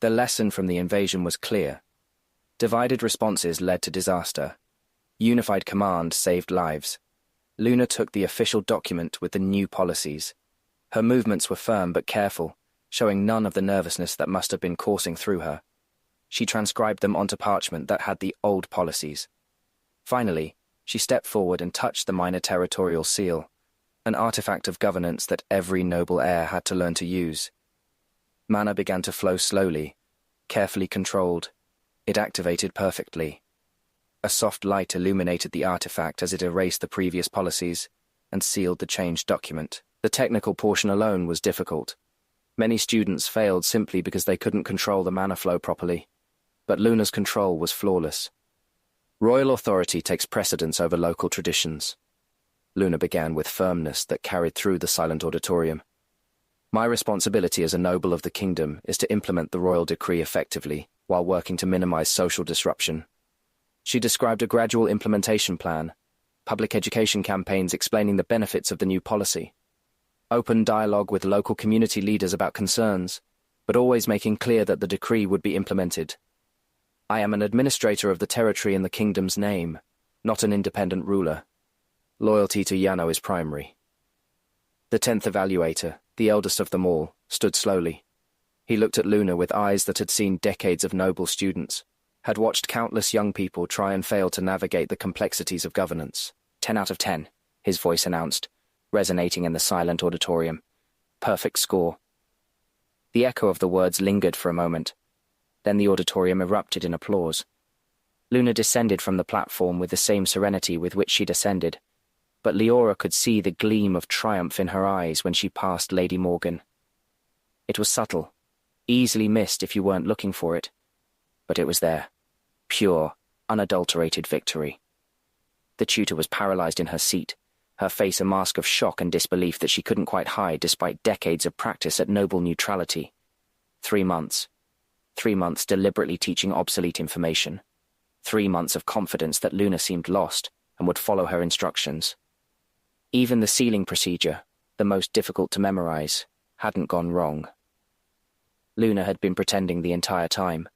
The lesson from the invasion was clear. Divided responses led to disaster. Unified command saved lives. Luna took the official document with the new policies. Her movements were firm but careful, showing none of the nervousness that must have been coursing through her. She transcribed them onto parchment that had the old policies. Finally, she stepped forward and touched the minor territorial seal, an artifact of governance that every noble heir had to learn to use. Mana began to flow slowly, carefully controlled. It activated perfectly. A soft light illuminated the artifact as it erased the previous policies and sealed the changed document. The technical portion alone was difficult. Many students failed simply because they couldn't control the mana flow properly, but Luna's control was flawless. Royal authority takes precedence over local traditions. Luna began with firmness that carried through the silent auditorium. My responsibility as a noble of the kingdom is to implement the royal decree effectively while working to minimize social disruption. She described a gradual implementation plan, public education campaigns explaining the benefits of the new policy, open dialogue with local community leaders about concerns, but always making clear that the decree would be implemented. I am an administrator of the territory in the kingdom's name, not an independent ruler. Loyalty to Yano is primary. The 10th evaluator, the eldest of them all, stood slowly. He looked at Luna with eyes that had seen decades of noble students, had watched countless young people try and fail to navigate the complexities of governance. 10 out of 10, his voice announced, resonating in the silent auditorium. Perfect score. The echo of the words lingered for a moment. Then the auditorium erupted in applause. Luna descended from the platform with the same serenity with which she'd ascended, but Leora could see the gleam of triumph in her eyes when she passed Lady Morgaine. It was subtle, easily missed if you weren't looking for it, but it was there. Pure, unadulterated victory. The tutor was paralyzed in her seat, her face a mask of shock and disbelief that she couldn't quite hide despite decades of practice at noble neutrality. 3 months. 3 months deliberately teaching obsolete information. 3 months of confidence that Luna seemed lost and would follow her instructions. Even the sealing procedure, the most difficult to memorize, hadn't gone wrong. Luna had been pretending the entire time,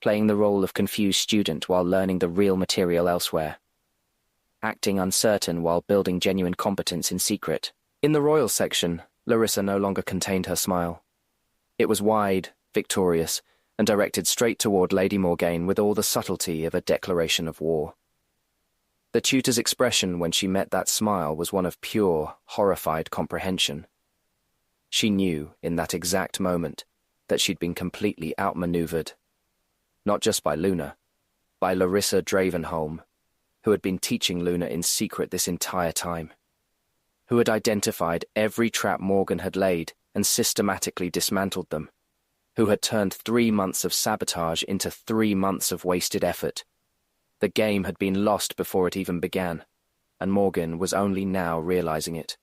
playing the role of confused student while learning the real material elsewhere, acting uncertain while building genuine competence in secret. In the royal section, Larissa no longer contained her smile. It was wide, victorious, and directed straight toward Lady Morgaine with all the subtlety of a declaration of war. The tutor's expression when she met that smile was one of pure, horrified comprehension. She knew, in that exact moment, that she'd been completely outmaneuvered. Not just by Luna, by Larissa Dravenholm, who had been teaching Luna in secret this entire time, who had identified every trap Morgan had laid and systematically dismantled them, who had turned 3 months of sabotage into 3 months of wasted effort. The game had been lost before it even began, and Morgan was only now realizing it.